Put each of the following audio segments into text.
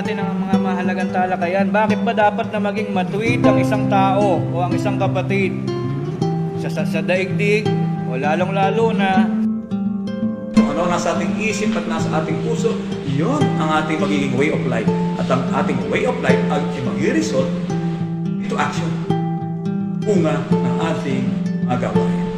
natin ang mga mahalagang talakayan. Bakit ba dapat na maging matuwid ang isang tao o ang isang kapatid? Sa daigdig o lalong-lalo na Kung ano nasa ating isip at nasa ating puso, yun ang ating magiging way of life. At ang ating way of life ay mag-result into action. Bunga ng ating magawain.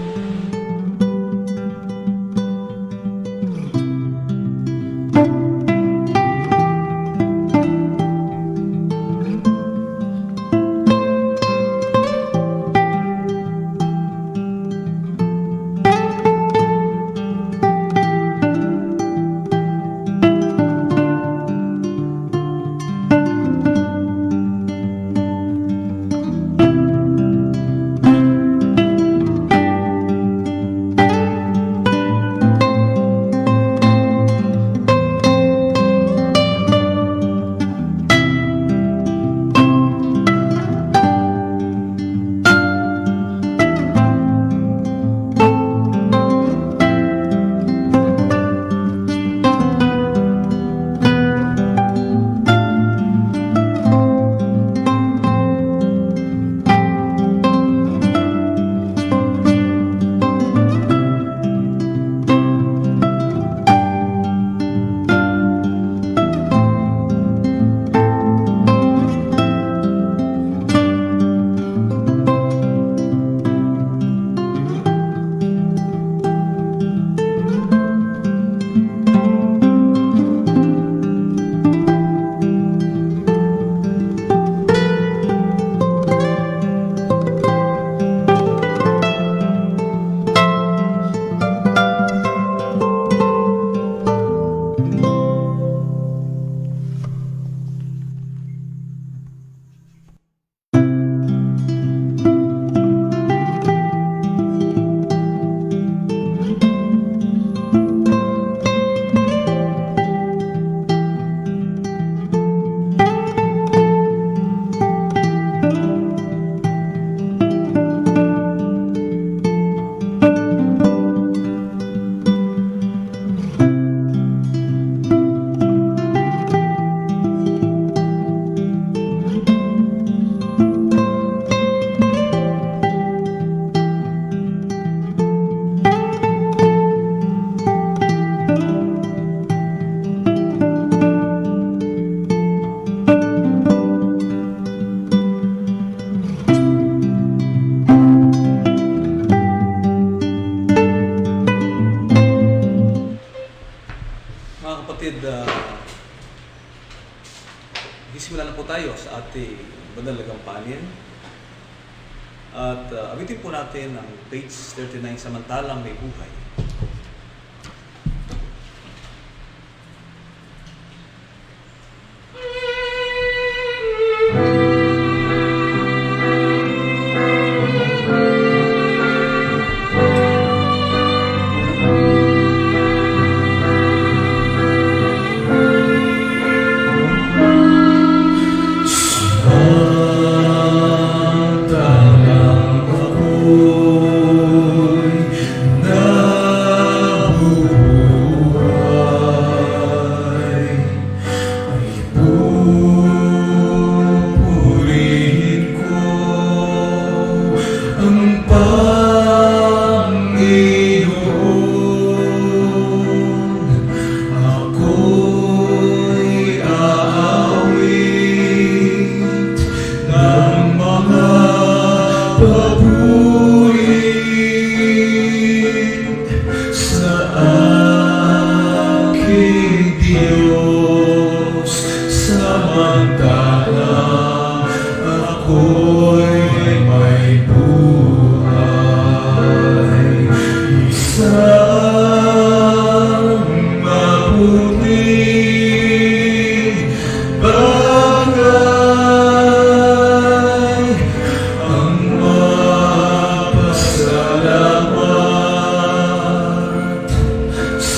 Mga kapatid, isimula na po tayo sa ating banal na gampanin. At awitin po natin ang page 39, Samantalang May Buhay.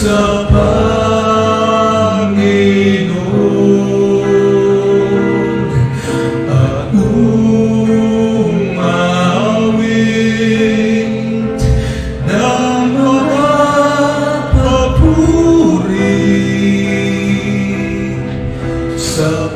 sa Panginoon at umawit ng mga papuri sa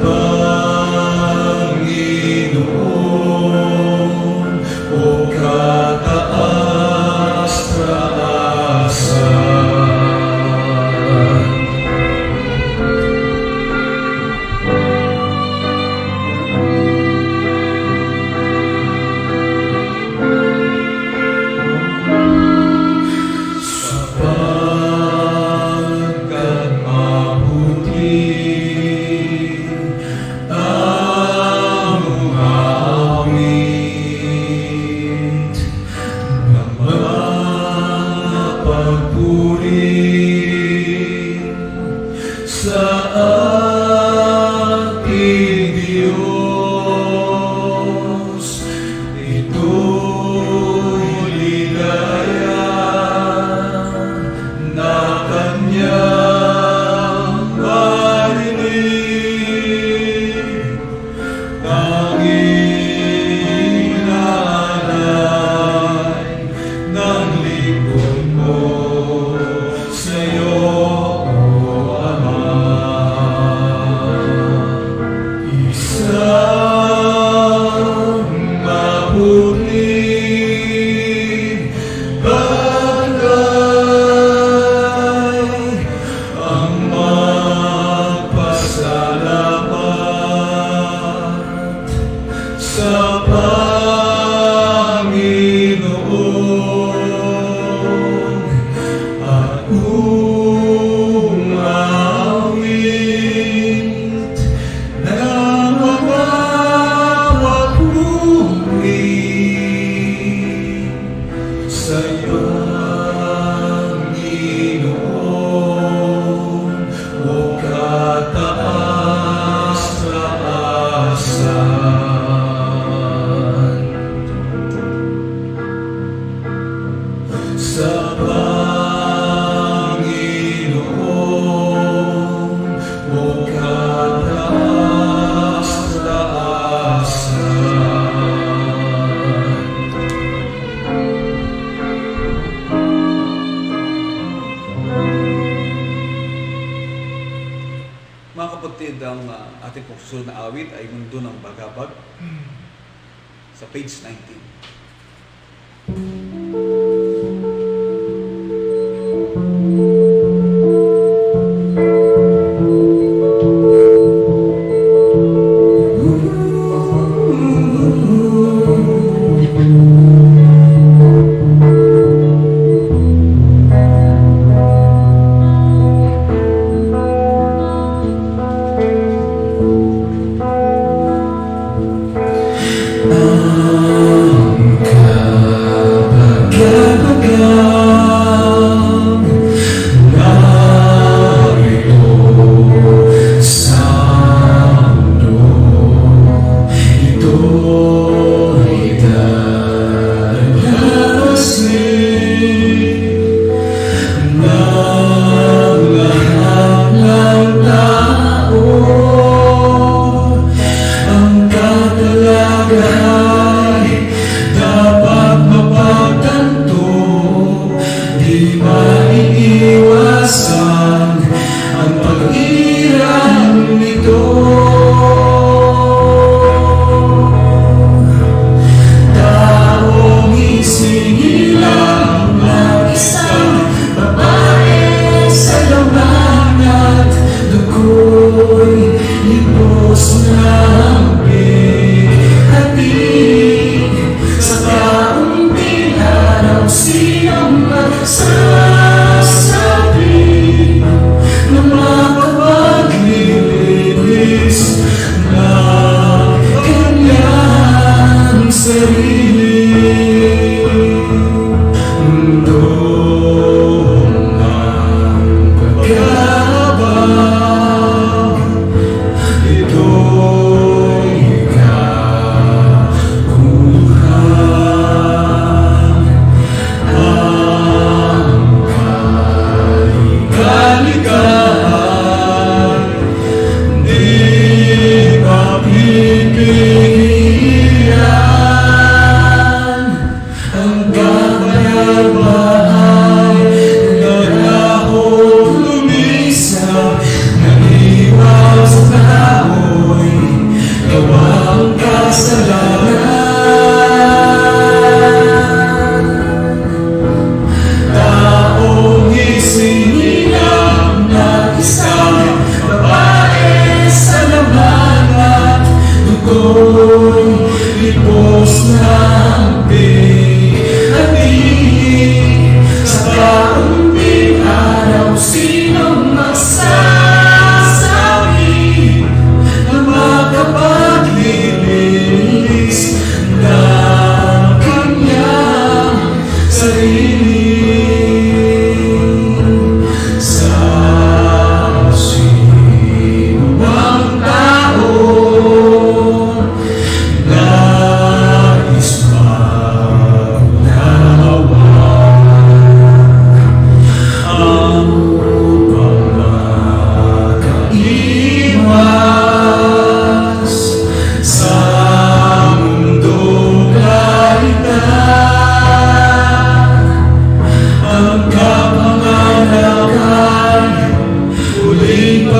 magpuri sa ating Diyos. Ito'y ligaya na Kanyang marinig ang inaalay ng lingkod mo sa'yo, O Ama. Isang mabuting bagay ang magpasalamat sa Panginoon at umawit na magpapuri sa'yo, Panginoon, o kataas-taasan. Sa Panginoon, o kataas-taasan. Mga kapatid, ang ating susunod na awit ay Mundo ng Bagabag sa page 19. Siyang magsasabi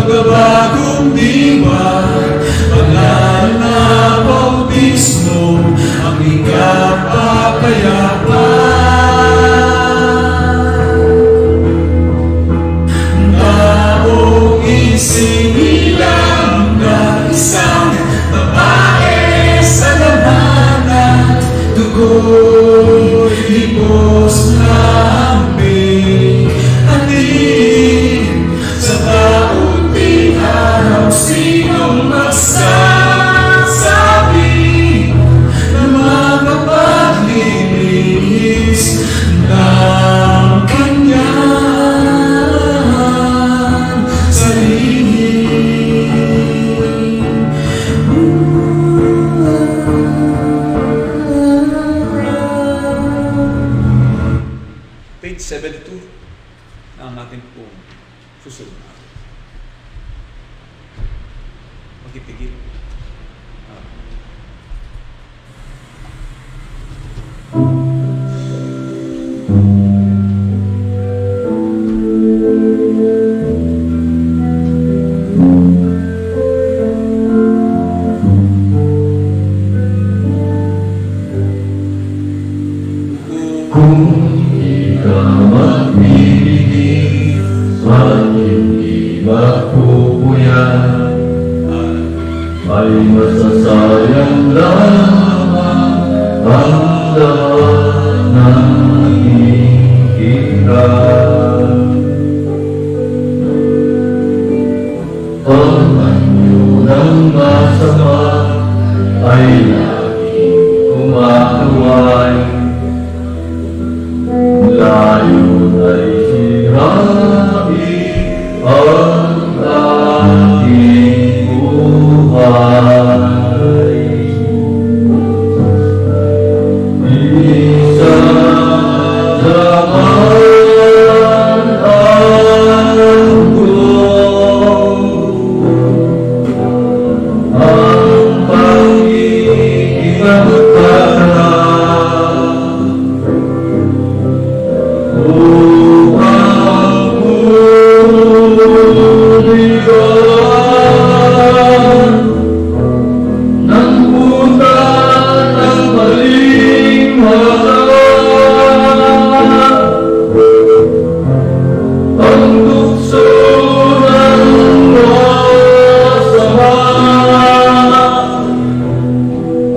Magbabagong diwa, banal na bautismo, ang ikapapayapan. Taong isinilang na isang babae sa labanan, dugo'y libos na ambing ating sa kaunting araw. Sinong magsasabi na makapaglinis ng kanyang sarili? Page 72 na ang ating pong susunod na. Magpipigil. Kung ikaw magbibigay at hindi magpupuyan, ay masasayang lamang ang lahat ng iyong hikap. Ang anyo ng masama ay laging kumakaway, layon ay sirain ang ating buhay. Isang laman ang ang pag-ibig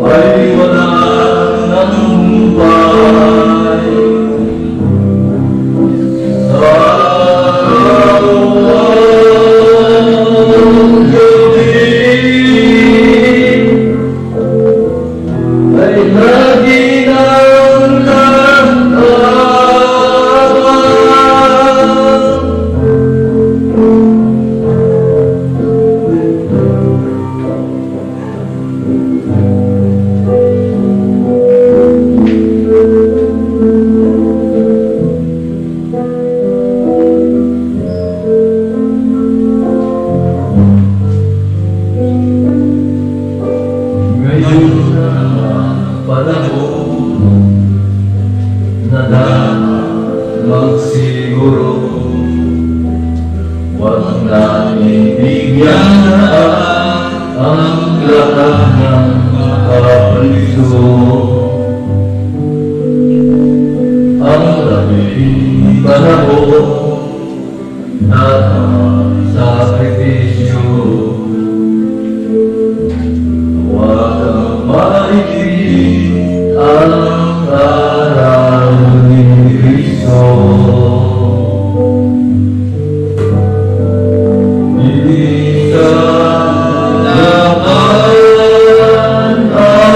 ay wala ng humpay. Ay lagi ng ngayon na panahon na lamang siguro, wag namin bigyan ang lahat ng kapriso. Ang labing panahon na sakripisyo, wag kang maibig ang araw ni Kristo. Isang laman ang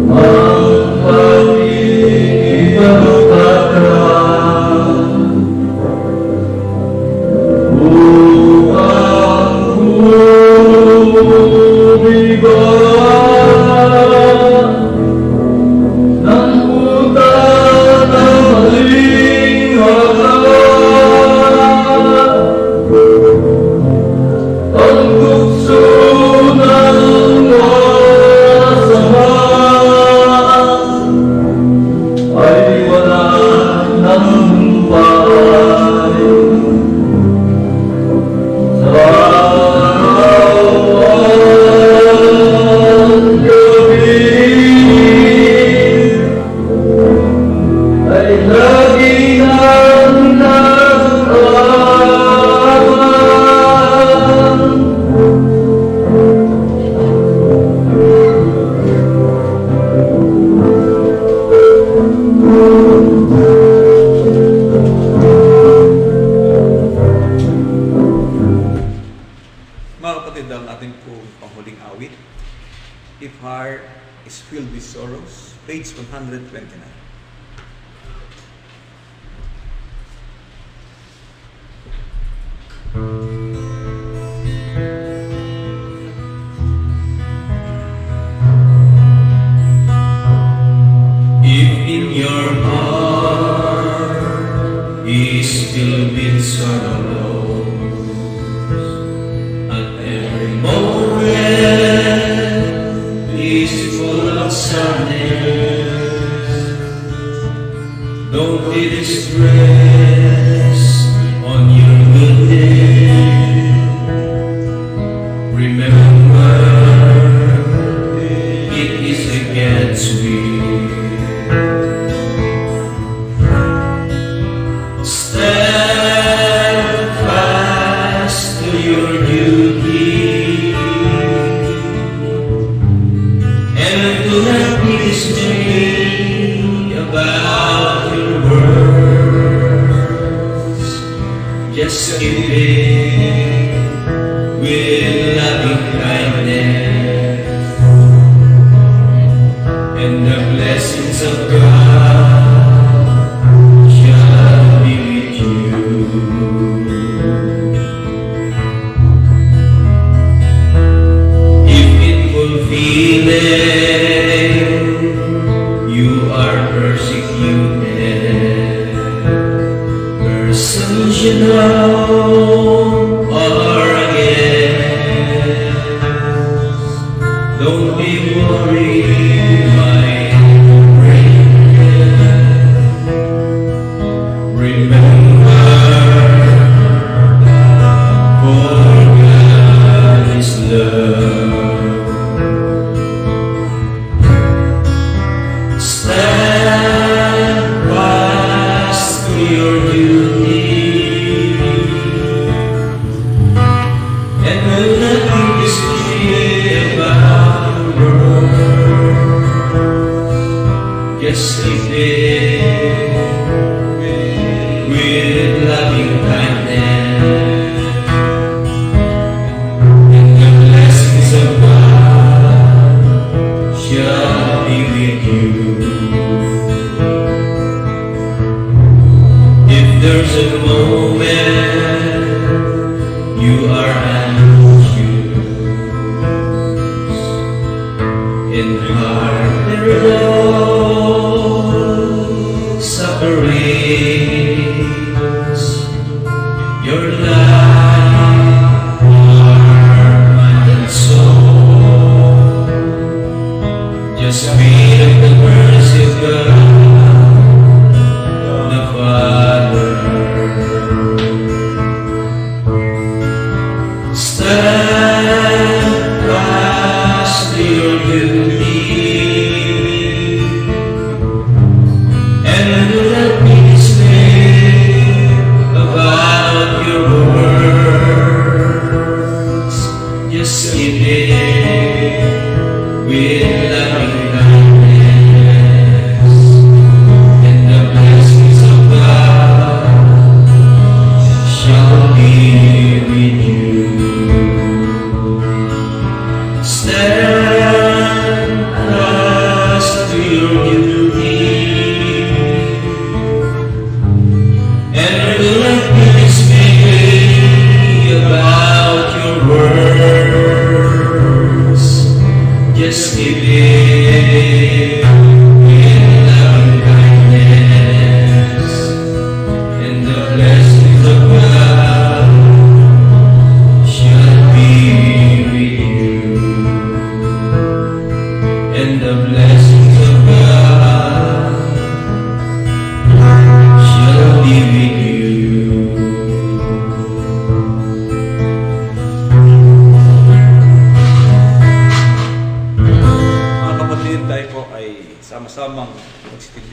ang pag-ibig ang pagkakas. Upang lagi nang nag-aabang. Mga kapatid, ang ating pong panghuling awit, If Heart is Filled with Sorrows, page 129. If in your heart is filled with sorrow, at every moment is full of sadness, don't be distressed on your good day. Remember, it is against me. Stand fast to your duty, and do not be dismayed about your words. Just keep it with loving kindness, and the blessings of God shall be with you. If in fulfilling you are persecuted, persecution or against, don't be worried, my friend. Remember, for God is love. Stand fast to your duty, and will not be dismayed about the world. Just keep it with loving kindness, and the blessings of God shall be with you. If there's a moment you are anxious and heart sufferings, your life, heart, mind, and soul, just read of the mercy of God, the Father. Stand fast to your duty,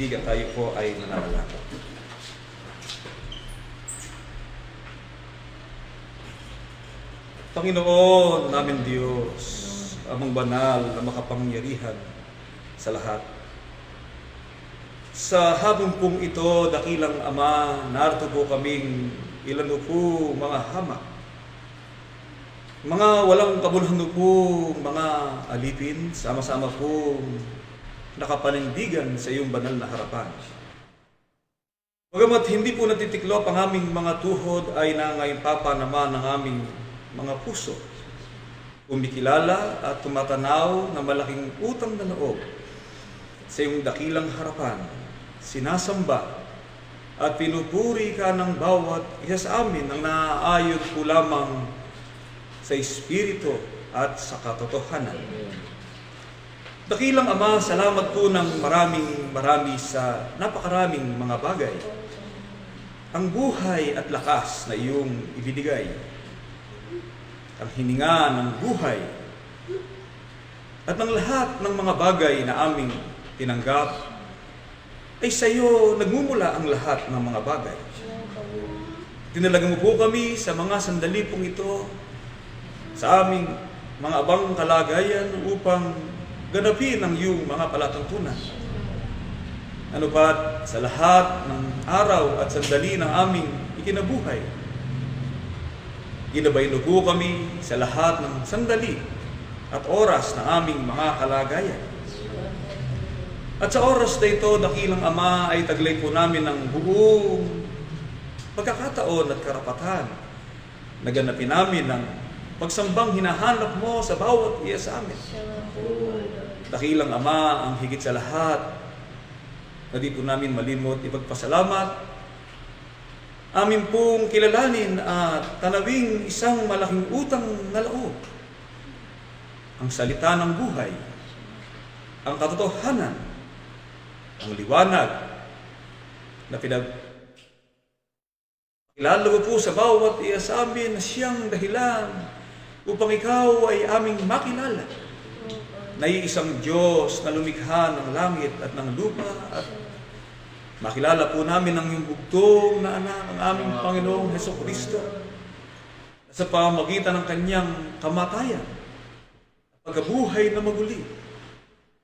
daigdig at tayo po ay nananalangin. Panginoon namin Diyos, amang banal na makapangyarihan sa lahat. Sa hapon pong ito, dakilang Ama, narito po kaming ilan po mga hamak, mga walang kabuluhan po, mga alipin, sama-sama po nakapanindigan sa iyong banal na harapan. Bagamat hindi po natitiklop ang aming mga tuhod, ay nangaimpapa naman ang aming mga puso. Kumikilala at tumatanaw na malaking utang na loob sa iyong dakilang harapan. Sinasamba at pinupuri ka ng bawat isa sa amin ang naaayon po lamang sa Espiritu at sa katotohanan. Dakilang Ama, salamat po ng marami sa napakaraming mga bagay. Ang buhay at lakas na iyong ibinigay, ang hininga ng buhay, at ng lahat ng mga bagay na aming tinanggap, ay sa iyo nagmumula ang lahat ng mga bagay. Dinalaga mo po kami sa mga sandali pong ito, sa aming mga abang kalagayan upang ganapin ang iyong mga palatuntunan. Ano pat sa lahat ng araw at sandali ng aming ikinabuhay, ginabayin po kami sa lahat ng sandali at oras ng aming mga kalagayan. At sa oras na ito, dakilang Ama, ay taglay po namin ng buong pagkakataon at karapatan na ganapin namin ang pagsambang hinahanap mo sa bawat iya sa amin. Dakilang Ama, ang higit sa lahat, na di po namin malimot ipagpasalamat, amin pong kilalanin at tanawing isang malaking utang na loob, ang salita ng buhay, ang katotohanan, ang liwanag na pinagkilala mo po sa bawat iya sa amin na siyang dahilan upang ikaw ay aming makilala na isang Diyos na lumikha ng langit at ng lupa, at makilala po namin ang iyong bugtong na anak, ang aming Panginoong Hesukristo, sa pamamagitan ng kanyang kamatayan at pagkabuhay na maguli,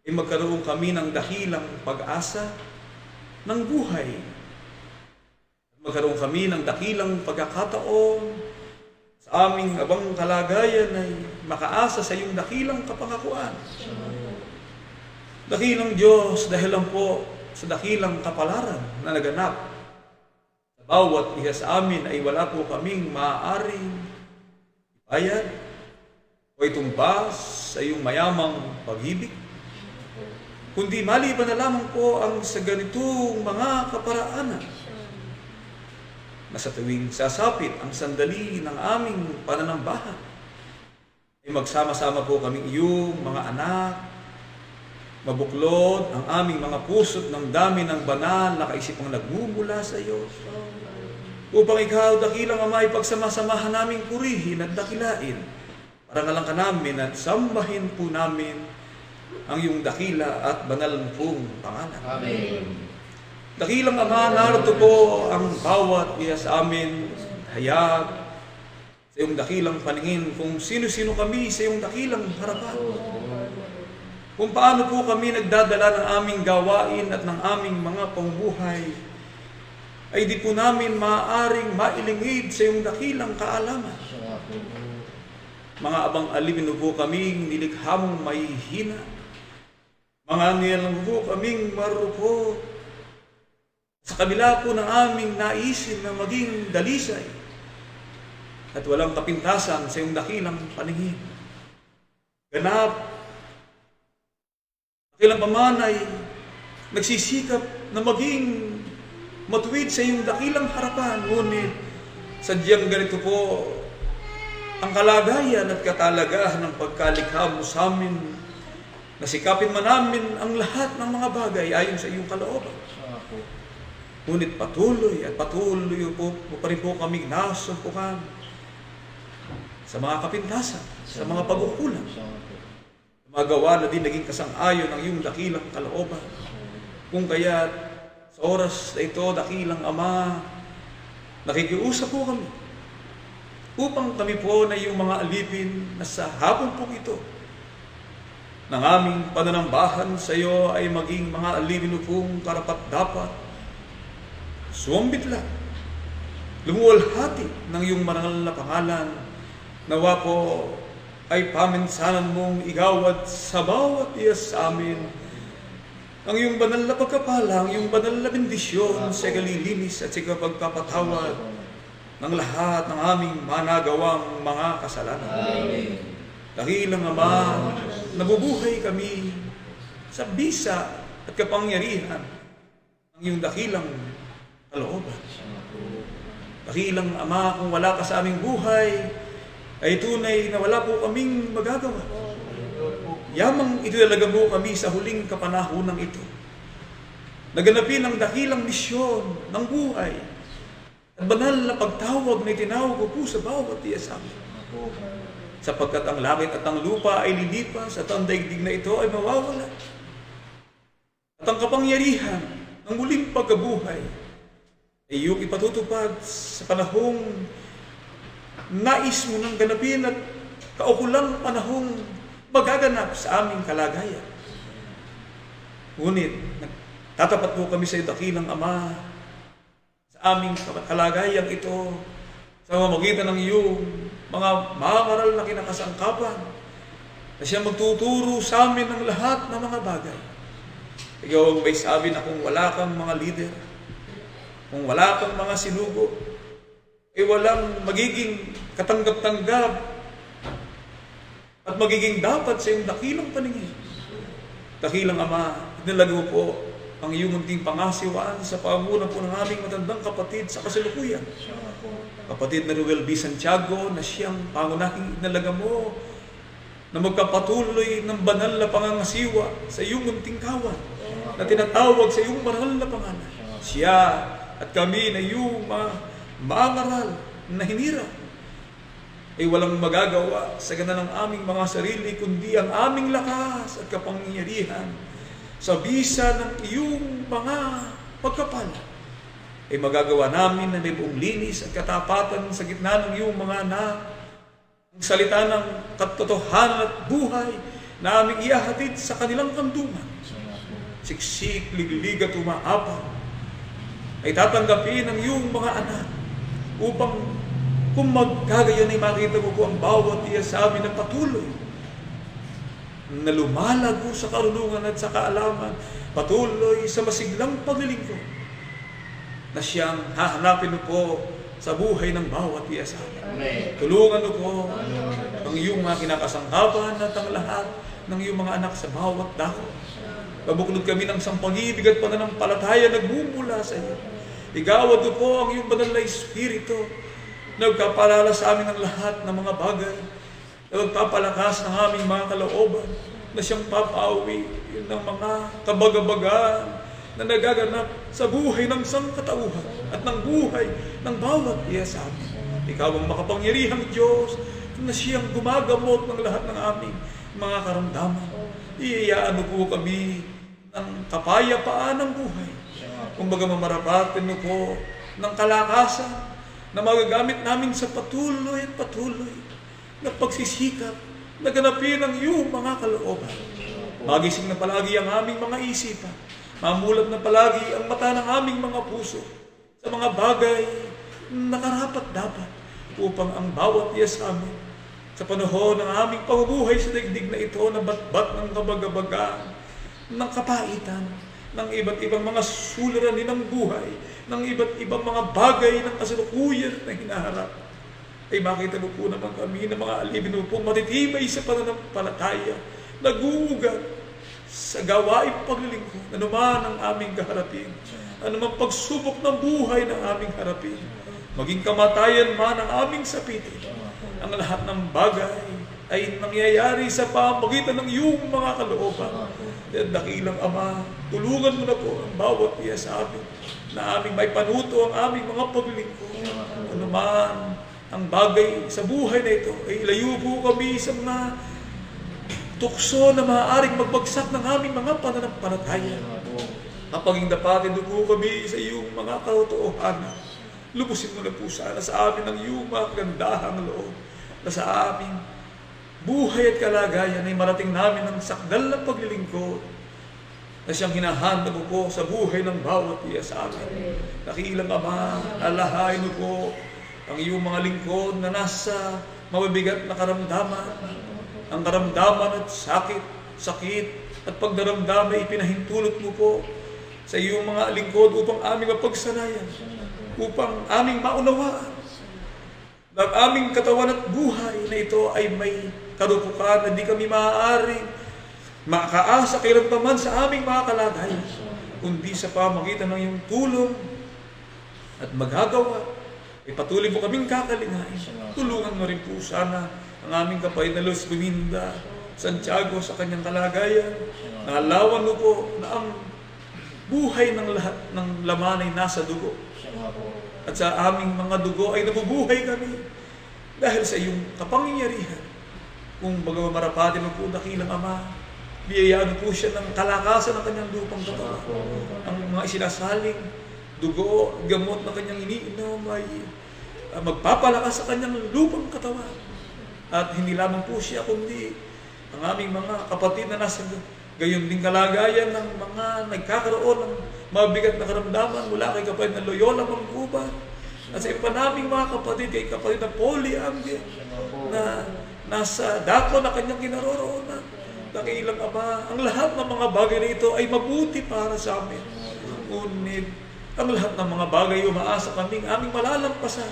ay magkaroon kami ng dakilang pag-asa ng buhay. Magkaroon kami ng dakilang pagkakataon sa aming abang kalagayan ay makaasa sa iyong dakilang kapangakuan. Dakilang Diyos, dahil lang po sa dakilang kapalaran na naganap sa bawat isa sa amin, ay wala po kaming maaaring ibayad o itumbas sa iyong mayamang pag-ibig, kundi maliban na lamang po ang sa ganitong mga kaparaanan na sa tuwing sasapit ang sandali ng aming pananambahan, ay magsama-sama po kaming iyong mga anak, mabuklod ang aming mga puso't ng dami ng banal na kaisipang nagmumula sa iyo, upang ikaw, dakilang Ama, ay pagsamasamahan naming purihin at dakilain, parangalan ka namin at sambahin po namin ang iyong dakila at banal pong pangalan. Amen. Dakilang Ama, narito po ang bawat isa sa amin, hayag sa iyong dakilang paningin, kung sino-sino kami sa iyong dakilang harapan. Kung paano po kami nagdadala ng aming gawain at ng aming mga pamumuhay, ay di po namin maaaring mailingid sa iyong dakilang kaalaman. Mga abang alipin po kaming nilikhamong may hina, mga nilang po kaming marupot, sa kabila po ng aming naisin na maging dalisay at walang kapintasan sa iyong dakilang paningin. Ganap, dakilang pamanay, nagsisikap na maging matuwid sa iyong dakilang harapan, ngunit sadyang ganito po ang kalagayan at katalagahan ng pagkalikha mo sa amin, nasikapin man namin ang lahat ng mga bagay ayon sa iyong kalooban. Ngunit patuloy po pa rin po kaming nasumpukan sa mga kapintasan, sa mga pagkukulang, magawa na din naging kasang-ayon ng iyong dakilang kalooban. Kung kaya Sa oras na ito, dakilang Ama, nakikiusap po kami upang kami po na yung mga alipin na sa hapon po ito ng aming pananambahan sa iyo ay maging mga alipin pong karapat-dapat, suwambit lang, lumuwalhati ng iyong marangal na pangalan, nawa po ay paminsanan mong igawad sa bawat iya sa amin ang iyong banal na pagkapala, ang iyong banal na bendisyon sa kalilinis at sa pagpapatawad ng lahat ng aming managawang mga kasalanan. Dakilang Ama, nabubuhay kami sa bisa at kapangyarihan ng iyong dakilang kalooban. Dakilang Ama, kung wala ka sa aming buhay, ay tunay na wala po kaming magagawa. Yamang italaga mo kami sa huling kapanahunan ito. Naganapin ang dakilang misyon ng buhay at banal na pagtawag na itinawag ko po sa bawat iya sa amin. Sapagkat ang langit at ang lupa ay lilipas at ang daigdig na ito ay mawawala. At ang kapangyarihan ng muling pagkabuhay ay iyong ipatutupad sa panahong nais mo ng ganapin at kaukulang panahong magaganap sa aming kalagayan. Ngunit, tatapat po kami sa dakilang Ama sa aming kalagayan ito sa pamamagitan ng iyong mga makaral na kinakasangkapan na siya magtuturo sa amin ng lahat ng mga bagay. Ikaw ang may sabi na kung wala kang mga leader, kung wala kang mga sinugo, ay walang magiging katanggap-tanggap at magiging dapat sa iyong dakilang paningin. Dakilang Ama, inalago po ang iyong munting pangasiwaan sa panguna po ng aming matandang kapatid sa kasalukuyan. Kapatid na Ruel B. Santiago na siyang pangunahing inalaga mo na magkapatuloy ng banal na pangangasiwa sa iyong munting kawan na tinatawag sa iyong banal na pangalan. Siya at kami na iyong maangaral na hinira ay walang magagawa sa ganda ng aming mga sarili kundi ang aming lakas at kapangyarihan sa bisa ng iyong mga pagkapala ay magagawa namin na may buong linis at katapatan sa gitna ng iyong mga anak ang salita ng katotohanan at buhay na aming ihahatid sa kanilang kanduman. Siksik, liglig at umaapang ay tatanggapin ng iyong mga anak upang kung magkagayon ay makita mo po ang bawat iya sa amin na patuloy na lumalago sa karunungan at sa kaalaman, patuloy sa masiglang paglilingkod na siyang hahanapin mo po sa buhay ng bawat iya sa amin. Tulungan mo po ang iyong mga kinakasangkapan at ang lahat ng iyong mga anak sa bawat dako. Pabuklod kami ng sampag-ibig at pananampalataya nagmumula sa iyo. Igawad mo po ang iyong banal na Espiritu na magpapalala sa amin ng lahat ng mga bagay, na magpapalakas ng aming mga kalooban, na siyang papawi ng mga kabagabagan na nagaganap sa buhay ng sangkatauhan at ng buhay ng bawat iya sa amin. Ikaw ang makapangyarihang Diyos na siyang gumagamot ng lahat ng aming mga karamdaman. Iyayaan mo po kami ng kapayapaan ng buhay. Kumbaga mamarapatin mo po ng kalakasan na magagamit namin sa patuloy at patuloy na pagsisikap na ganapin ang iyong mga kalooban. Magising na palagi ang aming mga isipan. Mamulat na palagi ang mata ng aming mga puso sa mga bagay na karapat-dapat upang ang bawat iya sa amin sa panahon ng aming pamumuhay sa daigdig na ito na batbat ng kabagabagan, ng kapaitan, ng iba't ibang mga suliranin ng buhay, ng iba't ibang mga bagay ng kasalukuyan na hinaharap, ay makita mo po naman kami na mga alipin mo po matitibay sa pananampalataya, naguugat sa gawaing paglilingkod, anuman ang aming kaharapin, anuman pagsubok ng buhay ng aming harapin, maging kamatayan man ang aming sapitin, ang lahat ng bagay ay nangyayari sa pamamagitan ng iyong mga kalooban. At dakilang Ama, tulungan mo na po ang bawat iya sa amin na aming may panuto ang aming mga paglilingkod. Ano man ang bagay sa buhay na ito, ay ilayo po kami sa mga tukso na maaaring magbagsak ng aming mga pananampalataya. Kapag dapatin mo po kami sa iyong mga katotohanan, lubusin mo na po sana sa amin ang iyong mga kagandahang loob, na sa aming buhay at kalagayan ay marating namin ang sakdal ng paglilingkod na siyang hinahanda mo po sa buhay ng bawat iya sa amin. Nakiilang Ama, alahain mo po ang iyong mga lingkod na nasa mabibigat na karamdaman, ang karamdaman at sakit at pagdaramdam ay ipinahintulot mo po sa iyong mga lingkod upang aming mapagsanayan, upang aming maunawaan na ang aming katawan at buhay na ito ay may karupukan na di kami maaaring makaasa kailanman sa aming mga kalagayan, kundi sa pamagitan ng iyong tulong at magagawa, ay patuloy mo kaming kakalingain. Tulungan mo rin po sana ang aming kapatid na Luz Guminda Santiago sa kanyang kalagayan. Nalawan mo po na ang buhay ng lahat ng laman ay nasa dugo. At sa aming mga dugo ay nabubuhay kami dahil sa iyong kapangyarihan. Kung baga marapatin mo po dakilang Ama, biyayaan po siya ng kalakasan ng kanyang lupang katawan. Ang mga isinasaling dugo, gamot na kanyang iniinom ay magpapalakas sa kanyang lupang katawan. At hindi lamang po siya, kundi ang aming mga kapatid na nasa gayon din kalagayan ng mga nagkakaroon ng mabigat na karamdaman mula kay kapatid na Loyola Mangguban at sa iba naming mga kapatid, kay kapatid na Polly Amge na nasa dako na kanyang kinaroroonan. Dakilang Ama, ang lahat ng mga bagay na ito ay mabuti para sa amin. Ngunit ang lahat ng mga bagay umaasa kaming aming malalampasan.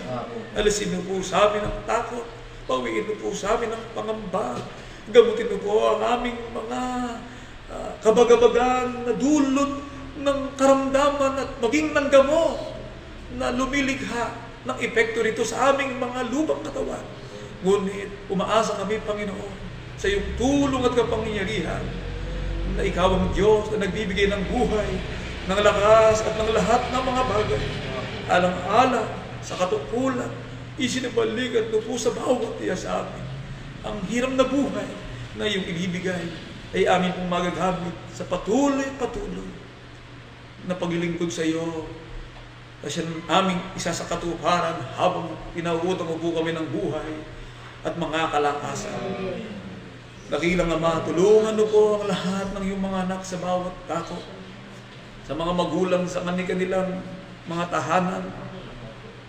Alisin mo po sa amin ang takot, pawiin mo po sa amin ang pangamba, gamutin mo po ang aming mga kabagabagan na dulot ng karamdaman at maging ng gamot na lumilikha ng epekto rito sa aming mga lubang katawan. Ngunit umaasa kami, Panginoon, sa iyong tulong at kapangyarihan na ikaw ang Diyos na nagbibigay ng buhay, ng lakas at ng lahat ng mga bagay. Alang-alang sa katukulan, isinabalikan mo po sa bawat iya sa amin. Ang hiram na buhay na iyong ibibigay ay amin pong magagamit sa patuloy na paglilingkod sa iyo. Kasi aming isa sa katuparan habang pinauutang mo po kami ng buhay at mga kalakasan. Dakilang Ama, tulungan mo po ang lahat ng iyong mga anak sa bawat dako, sa mga magulang sa kanilang mga tahanan,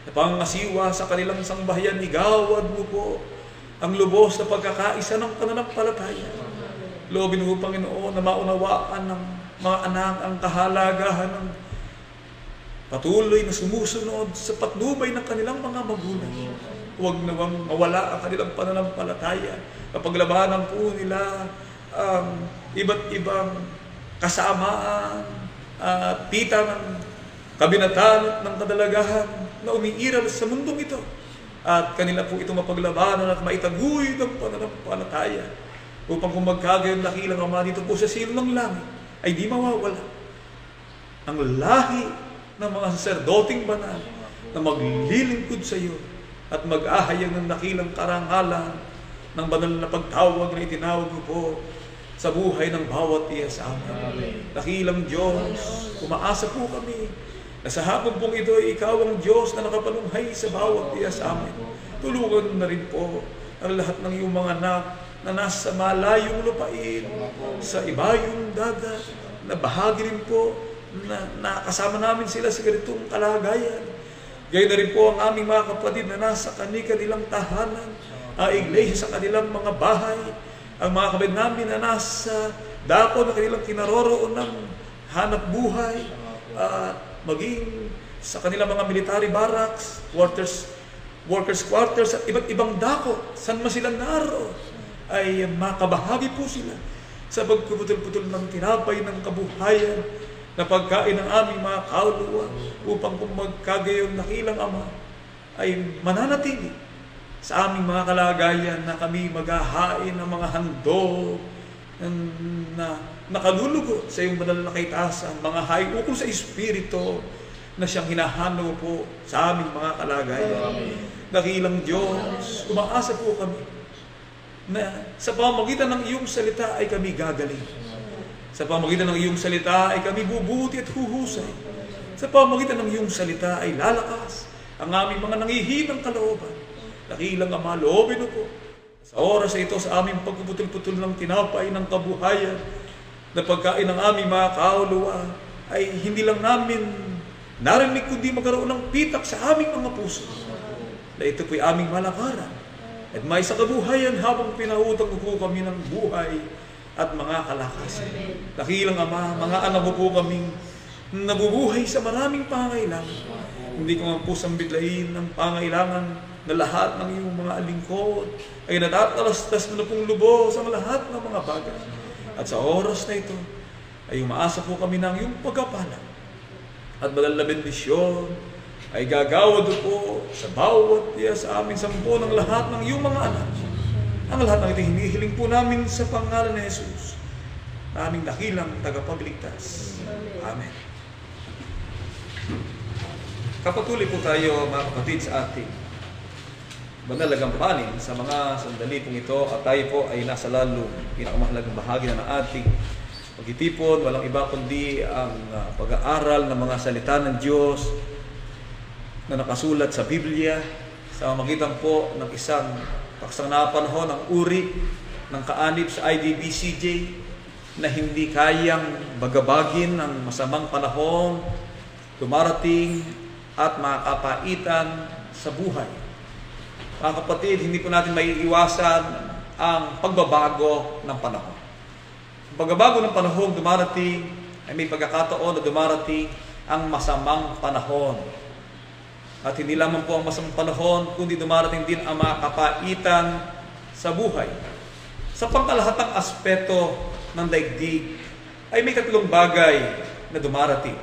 sa pangasiwa sa kanilang sangbahayan, igawad mo po ang lubos na pagkakaisa ng pananampalataya. Loobin mo, Panginoon, na maunawaan ng mga anak ang kahalagahan ng patuloy na sumusunod sa patnubay ng kanilang mga magulang. Huwag nawang mawala ang kanilang pananampalataya. Kapaglabanan po nila ang iba't ibang kasamaan at pita ng kabinatan at ng kadalagahan na umiiral sa mundong ito. At kanila po ito mapaglabanan at maitaguy ng pananampalataya upang kung magkagayon dakilang Ama dito po sa silo ng langit ay di mawawala ang lahi ng mga saserdoting banal na maglilingkod sa iyo at mag-ahayag ng dakilang karangalan ng banal na pagtawag na itinawag mo po sa buhay ng bawat iya sa amin. Dakilang Diyos, umaasa po kami na sa hapon pong ito ay ikaw ang Diyos na nakapanunghay sa bawat iya sa amin. Tulungan na rin po ang lahat ng iyong mga anak na nasa malayong lupain, sa ibayong dagat, na bahagi rin po na kasama namin sila sa ganitong kalagayan. Gayon na rin po ang aming mga kapatid na nasa kanilang tahanan, ang iglesia sa kanilang mga bahay, ang mga kapatid namin na nasa dako na kanilang kinaroroon ng hanap buhay, at maging sa kanilang mga military barracks, workers quarters at iba't ibang dako, saan man sila naroon, ay makabahagi po sila sa pagpuputol-putol ng tinapay ng kabuhayan na pagkain ng aming mga kaluluwa upang kung magkagayon dakilang Ama ay mananatili sa aming mga kalagayan na kami maghahain ng mga handog na nakalulugo sa iyong banal na kaitasan, mga hain ukol sa Espiritu na siyang hinahanaw po sa aming mga kalagayan. Dakilang Diyos, umaasa po kami na sa pamamagitan ng iyong salita ay kami gagaling. Sa pamamagitan ng iyong salita ay kami bubuti at huhusay. Sa pamamagitan ng iyong salita ay lalakas ang aming mga nangihinang kalooban. Dakilang Ama, loobin po sa oras na ito sa aming pagpuputol-putol ng tinapay ng kabuhayan na pagkain ng aming mga kauluwa ay hindi lang namin narinig kundi magkaroon ng pitak sa aming mga puso. Na ito po'y aming malakaran at may sa kabuhayan habang pinautang po kami ng buhay at mga kalakasan. Dakilang Ama, mga anak mo po kaming nabubuhay sa maraming pangailangan. Hindi ko nga po sambitlahin ang pangailangan na lahat ng iyong mga alingkod ay natatalastas na pong lubos ang lahat ng mga bagay. At sa oras na ito ay umaasa po kami ng iyong pagkapalang at banal na bendisyon ay gagawad po sa bawat iya sa amin sampo ng lahat ng iyong mga anak. Ang lahat ng ito hinihiling po namin sa pangalan ni Jesus, aming dakilang tagapagligtas. Amen. Kapatuloy po tayo mga kapatid sa ating banal na gampanin sa mga sandali pong ito at tayo po ay nasa lalong pinakamahalagang bahagi na ng ating pagtitipon. Walang iba kundi ang pag-aaral ng mga salita ng Diyos na nakasulat sa Biblia sa pamamagitan po ng isang paksang napanahon ang uri ng kaanib sa IDBCJ na hindi kayang bagabagin ng masamang panahon, dumarating at makakapaitan sa buhay. Mga kapatid, hindi po natin maiiwasan ang pagbabago ng panahon. Ang pagbabago ng panahon dumarating ay may pagkakataon na dumarating ang masamang panahon. At hindi lamang po ang masamang panahon, kundi dumarating din ang mga kapaitan sa buhay. Sa pangkalahatang aspeto ng daigdig, ay may tatlong bagay na dumarating.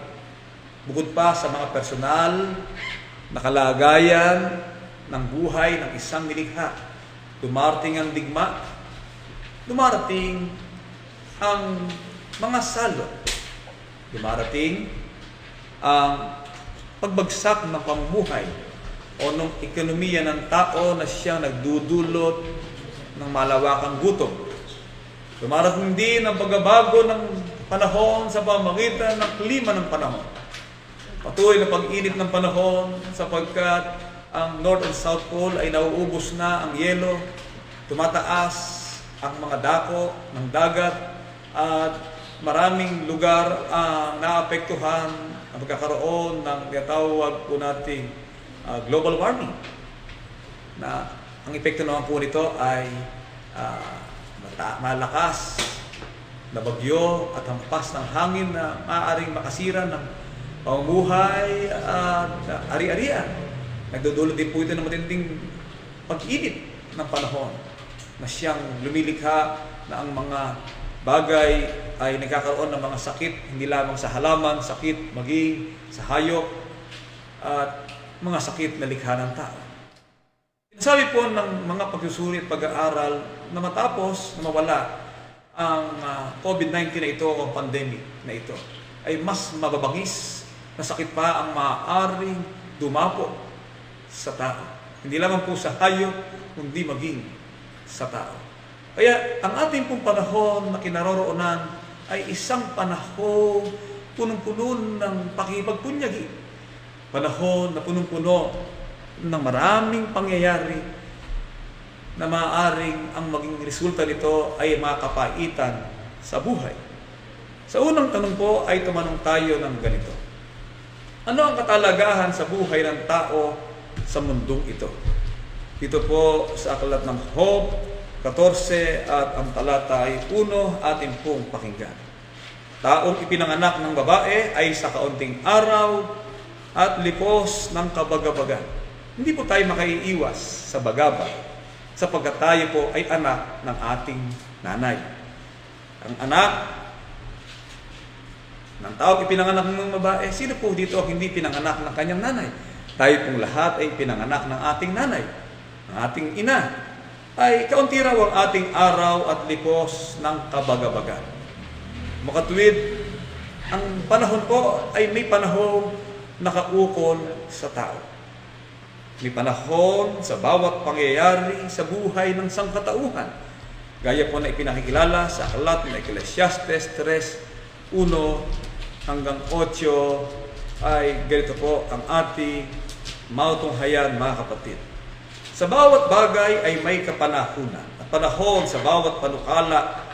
Bukod pa sa mga personal na kalagayan ng buhay ng isang nilikha, dumarating ang digma, dumarating ang mga salot, dumarating ang pagbagsak ng pamumuhay o ng ekonomiya ng tao na siyang nagdudulot ng malawakang gutom. Dumarating din ang pagbabago ng panahon sa pamamagitan ng klima ng panahon. Patuloy na pag-init ng panahon sapagkat ang North and South Pole ay nauubos na ang yelo, tumataas ang mga dako ng dagat at maraming lugar ang naapektuhan ang pagkakaroon ng tinatawag po nating global warming. Na ang epekto naman po nito ay malakas na bagyo at hampas ng hangin na maaaring makasira ng pamumuhay at ari-arian. Nagdudulot din po ito ng matinding pag-init ng panahon na siyang lumilikha na ang mga bagay ay nagkakaroon ng mga sakit, hindi lamang sa halaman, sakit maging sa hayop at mga sakit na likha ng tao. Sabi po ng mga pagsusuri at pag-aaral na matapos na mawala ang COVID-19 na ito o pandemic na ito, ay mas mababangis na sakit pa ang maaaring dumapo sa tao. Hindi lamang po sa hayop, kundi maging sa tao. Kaya ang ating pong panahon na kinaroroonan ay isang panahon punong-puno ng pakipagpunyagi. Panahon na punong-puno ng maraming pangyayari na maaaring ang maging resulta nito ay makapaitan sa buhay. Sa unang tanong po ay tumanong tayo ng ganito. Ano ang katalagahan sa buhay ng tao sa mundong ito? Dito po sa aklat ng Job 14 at ang talata ay 1 atin pong pakinggan. Taong ipinanganak ng babae ay sa kaunting araw at lipos ng kabagabagan. Hindi po tayo makaiiwas sa bagabag sapagkat tayo po ay anak ng ating nanay. Ang anak ng taong ipinanganak ng babae, sino po dito ang hindi pinanganak ng kanyang nanay? Tayo pong lahat ay pinanganak ng ating nanay, ng ating ina. Ay kaunti raw ang ating araw at lipos ng kabagabagan. Makatuwid, ang panahon po ay may panahon nakaukol sa tao. May panahon sa bawat pangyayari sa buhay ng sangkatauhan Gaya po na ipinakikilala sa aklat ng Ecclesiastes 3:1 hanggang 8 ay ganito po ang ating mautunghayan, mga kapatid. Sa bawat bagay ay may kapanahunan at panahon sa bawat panukala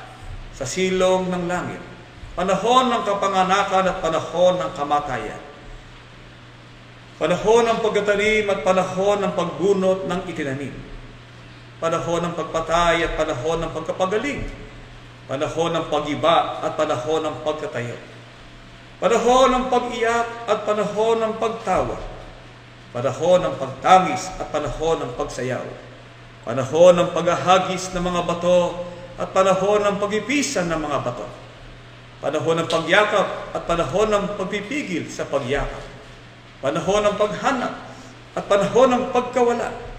sa silong ng langit. Panahon ng kapanganakan at panahon ng kamatayan. Panahon ng pagtatanim at panahon ng pagbunot ng itinanim. Panahon ng pagpatay at panahon ng pagkapagaling. Panahon ng pag-iba at panahon ng pagtatayo. Panahon ng pag-iyak at panahon ng pagtawa. Panahon ng pagtangis at panahon ng pagsayaw. Panahon ng paghahagis ng mga bato at panahon ng pagipisan ng mga bato. Panahon ng pagyakap at panahon ng pagpipigil sa pagyakap. Panahon ng paghanap at panahon ng pagkawala.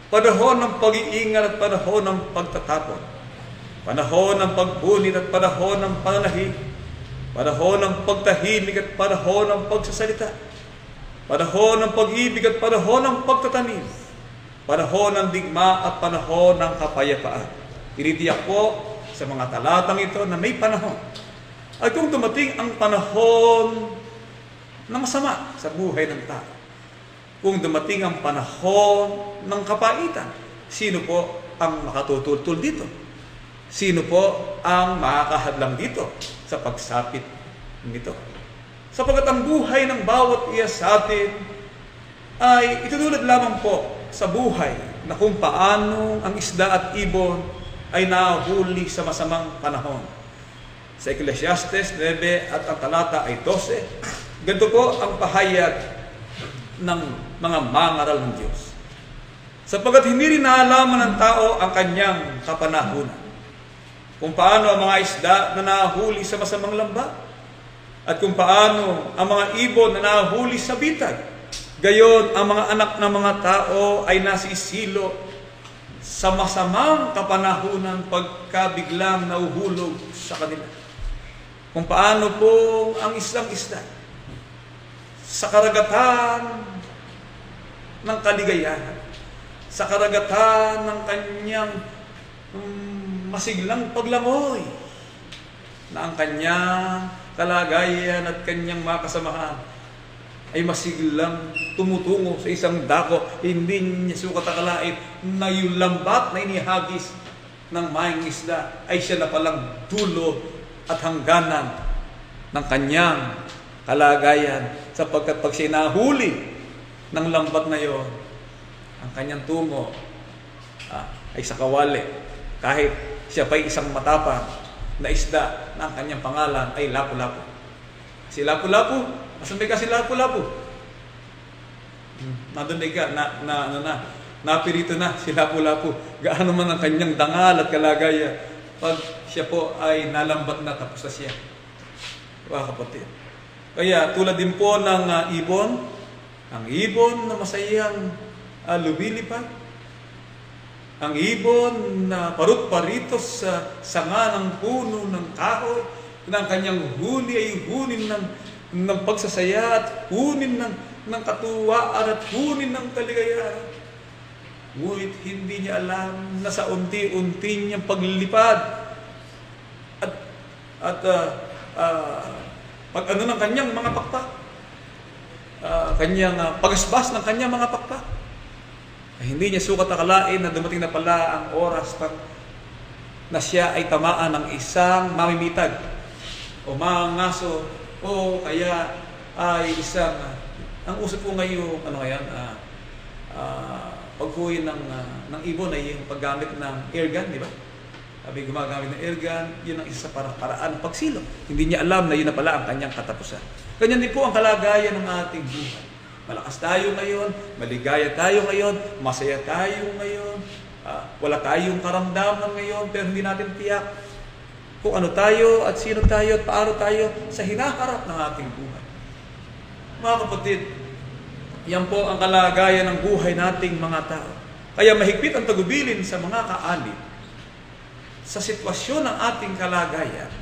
Panahon ng pag-iingat at panahon ng pagtatapon. Panahon ng pagbunit at panahon ng pananahimik. Panahon ng pagtahimik at panahon ng pagsasalita. Panahon ng pag-ibig at panahon ng pagtatanim. Panahon ng digma at panahon ng kapayapaan. Tinitiyak po sa mga talatang ito na may panahon. At kung dumating ang panahon na masama sa buhay ng tao, kung dumating ang panahon ng kapaitan, sino po ang makatutultul dito? Sino po ang makakahadlang dito sa pagsapit nito? Sapagkat ang buhay ng bawat isa sa atin ay itutulad lamang po sa buhay na kung paano ang isda at ibon ay nahuli sa masamang panahon. Sa Ecclesiastes 9 at ang talata ay 12, ganito po ang pahayag ng mga mangaral ng Diyos. Sapagkat hindi rin naalaman ng tao ang kanyang kapanahunan, kung paano ang mga isda na nahuli sa masamang lamba, at kung paano ang mga ibon na nahuli sa bitag. Gayon, ang mga anak ng mga tao ay nasisilo sa masamang kapanahunan pagka biglang nauhulog sa kanila. Kung paano po ang isang isda sa karagatan ng kaligayahan, sa karagatan ng kanyang masiglang paglangoy, na ang kanyang kalagayan at kanyang mga kasamahan ay masiglang tumutungo sa isang dako, hindi niya sukat akalain na yung lambat na inihagis ng maing isda ay siya na palang dulo at hangganan ng kanyang kalagayan, sapagkat pag siya nahuli ng lambat na yon, ang kanyang tungo ay sa kawali, kahit siya pa'y isang matapang na isda na ang kanyang pangalan ay Lapu-Lapu. Si Lapu-Lapu, asan ba ka si Lapu-Lapu? Nadunig ka, napirito na si Lapu-Lapu. Gaano man ang kanyang dangal at kalagayan, pag siya po ay nalambat na, tapos na siya. Mga kapatid. Kaya tulad din po ng ibon, ang ibon na masayang lumilipad, ang ibon na parut-paritos sa sanga ng puno ng kahoy, na ang kanyang huni ay hunin ng pagsasaya at hunin ng katuwaan at hunin ng kaligayahan. Ngunit hindi niya alam na sa unti-unti niyang paglilipad at pag ano ng kanyang mga pakpak, kanyang pagasbas ng kanyang mga pakpak, hindi niya sukat akalain na dumating na pala ang oras na siya ay tamaan ng isang mamimitag o mangaso o kaya ay isang ang uso po ngayon paghuhin ng ibon ay yung paggamit ng air gun, di ba? Sabi gumagamit ng air gun, yun ang isa sa paraan ng pagsilo. Hindi niya alam na yun na pala ang kanyang katapusan. Ganyan din po ang kalagayan ng ating buhay. Malakas tayo ngayon, maligaya tayo ngayon, masaya tayo ngayon, wala tayong karamdaman ngayon, pero hindi natin tiyak kung ano tayo at sino tayo at paano tayo sa hinaharap ng ating buhay. Mga kapatid, yan po ang kalagayan ng buhay nating mga tao. Kaya mahigpit ang tagubilin sa mga kaalip sa sitwasyon ng ating kalagayan.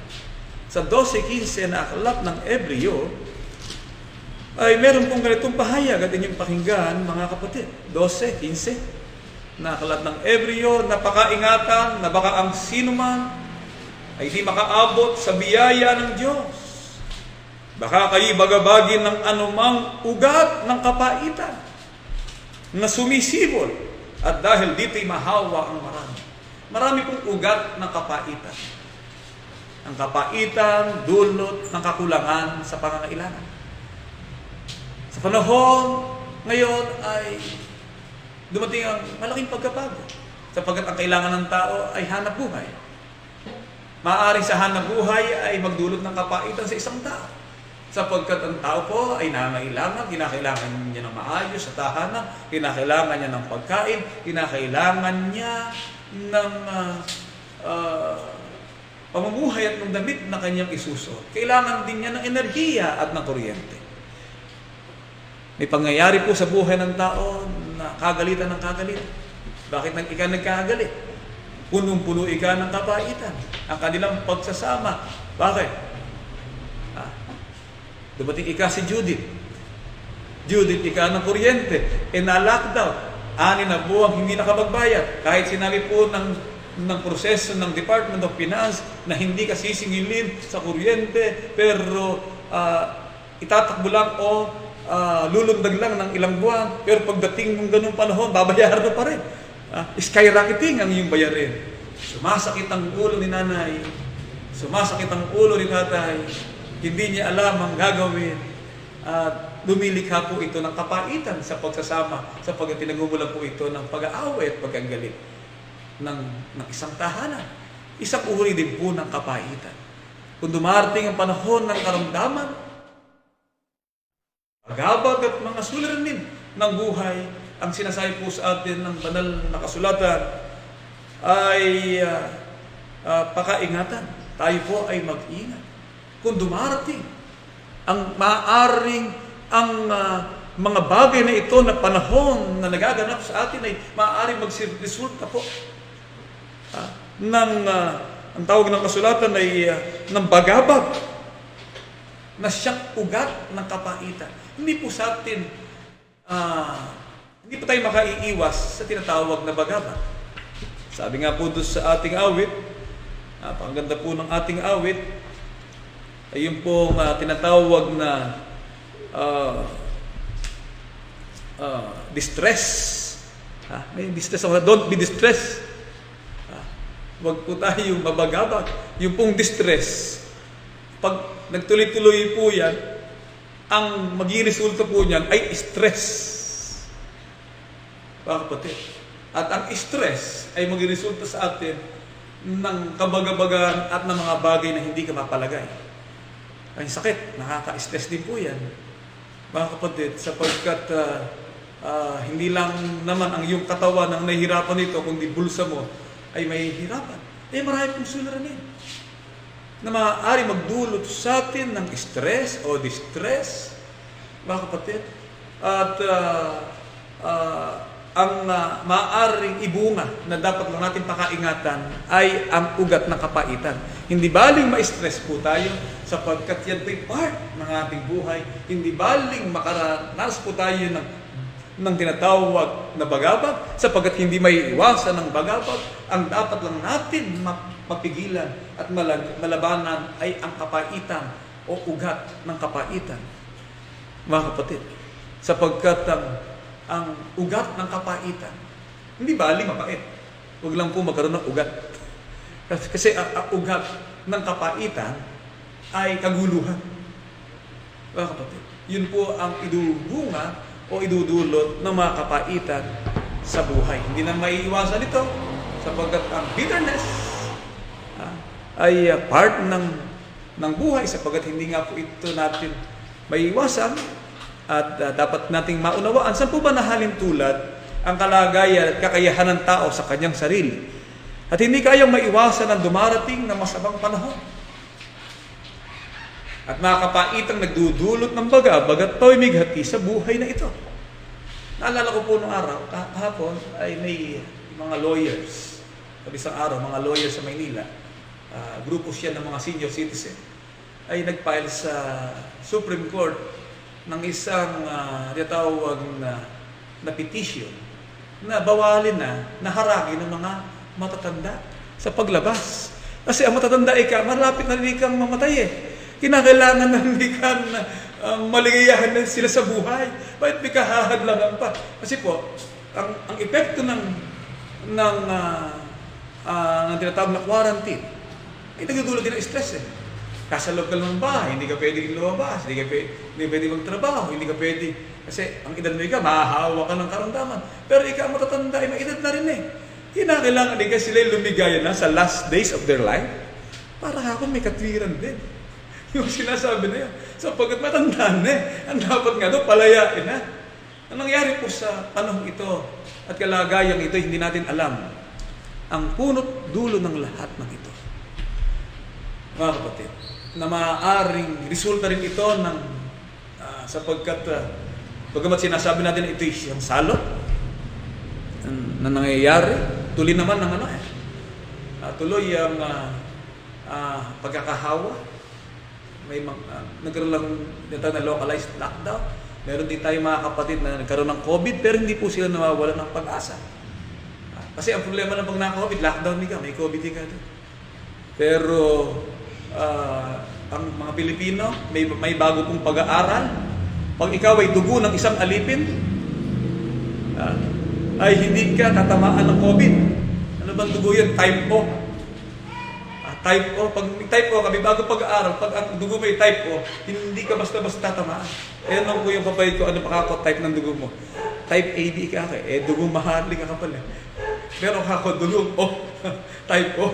Sa 12:15 na aklat ng Hebreo, ay meron pong ganitong pahayag at inyong pakinggan, mga kapatid. 12:15. Nakalat ng ebryo, napakaingatan na baka ang sinuman ay di makaabot sa biyaya ng Diyos. Baka kayo bagabagin ng anumang ugat ng kapaitan na sumisibol, at dahil dito'y mahawa ang marami. Marami pong ugat ng kapaitan. Ang kapaitan, dulot ng kakulangan sa pangangailangan. Sa panahon ngayon ay dumating ang malaking pagkabago, sapagkat ang kailangan ng tao ay hanap buhay. Maaaring sa hanap buhay ay magdulot ng kapaitan sa isang tao, sapagkat ang tao po ay nangangailangan, kinakailangan niya ng maayos sa tahanan, kinakailangan niya ng pagkain, kinakailangan niya ng pamumuhay at ng damit na kanyang isusuot. Kailangan din niya ng enerhiya at ng kuryente. May pangyayari po sa buhay ng tao na kagalitan ng kagalitan. Bakit ika nagkagalit? Punong-puno ika ng kapaitan. Ang kanilang pagsasama. Bakit? Dumating ika si Judith. Judith ika ng kuryente. Na-lockdown. 6 na buwang hindi nakapagbayad. Kahit sinabi po ng proseso ng Department of Finance na hindi ka sisingilin sa kuryente, pero itatakbo lang o lulundag lang ng ilang buwan, pero pagdating ng ganung panahon, babayaran na pa rin. Skyrocketing ang iyong bayarin. Sumasakit ang ulo ni nanay, sumasakit ang ulo ni tatay, hindi niya alam ang gagawin, at lumilikha po ito ng kapaitan sa pagsasama, sapagkat tinagumulan po ito ng pag-aaway at pagkagalit ng isang tahanan. Isang uri din po ng kapaitan. Kung dumarating ang panahon ng karamdaman, paghabag at mga suliranin ng buhay, ang sinasabi po sa atin ng banal na kasulatan ay pakaingatan. Tayo po ay mag-ingat. Kung dumarating ang maaaring ang mga bagay na ito na panahon na nagaganap sa atin ay maaaring magsiresulta po ang tawag ng kasulatan ay ng bagabag na siyang ugat ng kapaitan. Hindi po sa atin, hindi po tayo makaiiwas sa tinatawag na bagabag. Sabi nga po doon sa ating awit, napakaganda po ng ating awit, ay yung pong tinatawag na distress. May distress. Don't be distressed. Huwag po tayong mabagabag. Yung pong distress, pag nagtuloy-tuloy po yan, ang maging-resulta po niyan ay stress. Mga kapatid. At ang stress ay maging-resulta sa atin ng kabagabagan at ng mga bagay na hindi ka mapalagay. Ay sakit, nakaka-stress din po yan. Mga kapatid, sapagkat hindi lang naman ang iyong katawan ang nahihirapan nito, kundi bulsa mo ay may hirapan. Marami pong suliranin na maaari magdulot sa atin ng stress o distress, mga kapatid. At ang maaaring ibunga na dapat lang natin pakaingatan ay ang ugat ng kapaitan. Hindi baling ma-stress po tayo sapagkat yan po'y part ng ating buhay. Hindi baling makaranas po tayo ng tinatawag na bagabag sapagkat hindi may iwasan ng bagabag. Ang dapat lang natin mapigilan at malabanan ay ang kapaitan o ugat ng kapaitan, mga kapatid. Sapagkat ang ugat ng kapaitan, hindi baling mapait. Huwag lang po magkaroon ng ugat. Kasi ang ugat ng kapaitan ay kaguluhan, mga kapatid. Yun po ang idubunga o idudulot ng mga kapaitan sa buhay. Hindi na maiiwasan ito sapagkat ang bitterness ay part ng buhay sapagkat hindi nga po ito natin maiiwasan at dapat nating maunawaan. Saan po ba nahalin tulad ang kalagayan at kakayahan ng tao sa kanyang sarili at hindi kayang maiwasan ang dumarating na masamang panahon? At mga kapaitang nagdudulot ng bagabag at pamimighati sa buhay na ito. Naalala ko po nung araw, kahapon ay may mga lawyers. Sabi isang araw, mga lawyers sa Maynila, grupo siya ng mga senior citizen, ay nag-file sa Supreme Court ng isang tinatawag na petition na bawalin na haragin ng mga matatanda sa paglabas. Kasi ang matatanda malapit na rin kang mamatay eh. Kinakailangan na hindi kang maligayahan na sila sa buhay. Bakit may kahahadlangan pa? Kasi po, ang epekto ng tinatawag na quarantine ay nagdudulot din ng stress eh. Kasalog ka lang ng bahay, hindi ka pwedeng lumabas, hindi ka pwedeng magtrabaho, hindi ka pwedeng, kasi ang edad mo mahahawa ka ng karamdaman. Pero ikaw matatanda, may edad na rin eh. Kinakailangan din kasi sila lumigaya na sa last days of their life para ako may katwiran din. Yung sinasabi na yun. Sapagkat matandaan na eh. Ang dapat nga doon, palayain na. Ang nangyari po sa panahon ito at kalagayang ito, hindi natin alam ang punot dulo ng lahat ng ito. Mga kapatid, na maaaring resulta rin ito ng sapagkat bagamat sinasabi natin ito isang salot na nangyayari, tuloy naman ng tuloy ang pagkakahawa. May nagkaroon lang na localized lockdown. Meron din tayo mga kapatid na nagkaroon ng COVID pero hindi po sila nawawalan ng pag-asa. Kasi ang problema ng pag na-COVID, lockdown din ka, may COVID din ka. Pero ang mga Pilipino, may bago pong pag-aaral. Pag ikaw ay dugo ng isang alipin, ay hindi ka tatamaan ng COVID. Ano bang dugo yan? Type O. Type O. Pag type O, kami bago pag-aaral, pag ang dugo may type O, hindi ka basta-basta tatamaan. Eh, ano po yung kapatid ko, ano pa ako type ng dugo mo? Type AB ka ka. Eh, dugo maharli ka pala. Pero ako, dugo O. Type O.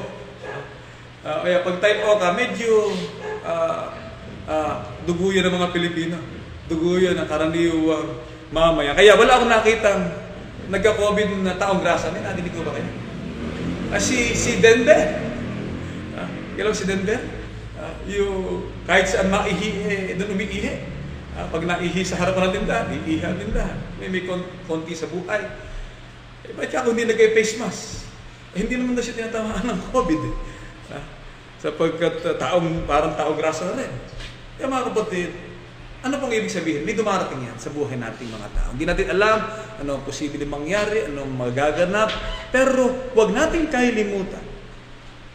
Kaya pag type O ka, medyo dugo yan ng mga Pilipino. Dugo yan ng karaniwang mamaya. Kaya wala akong nakitang nagka-COVID na taong grasa. May nadinig ko ba kayo? Si Denver. Kailan si Denver? Yung kahit saan maihi, doon umiihi. Pag naihi sa harapan ng tindahan, iihi ang tindahan. May konti sa buhay. Ba't ako hindi nag-face mask? Hindi naman na siya tinatamaan ng COVID. Sapagkat parang taong grasa na rin. Kaya mga kapatid, ano pong ibig sabihin? May dumarating yan sa buhay nating mga tao. Hindi natin alam ano ang posibleng mangyari, ano ang magaganap. Pero huwag natin kahilimutan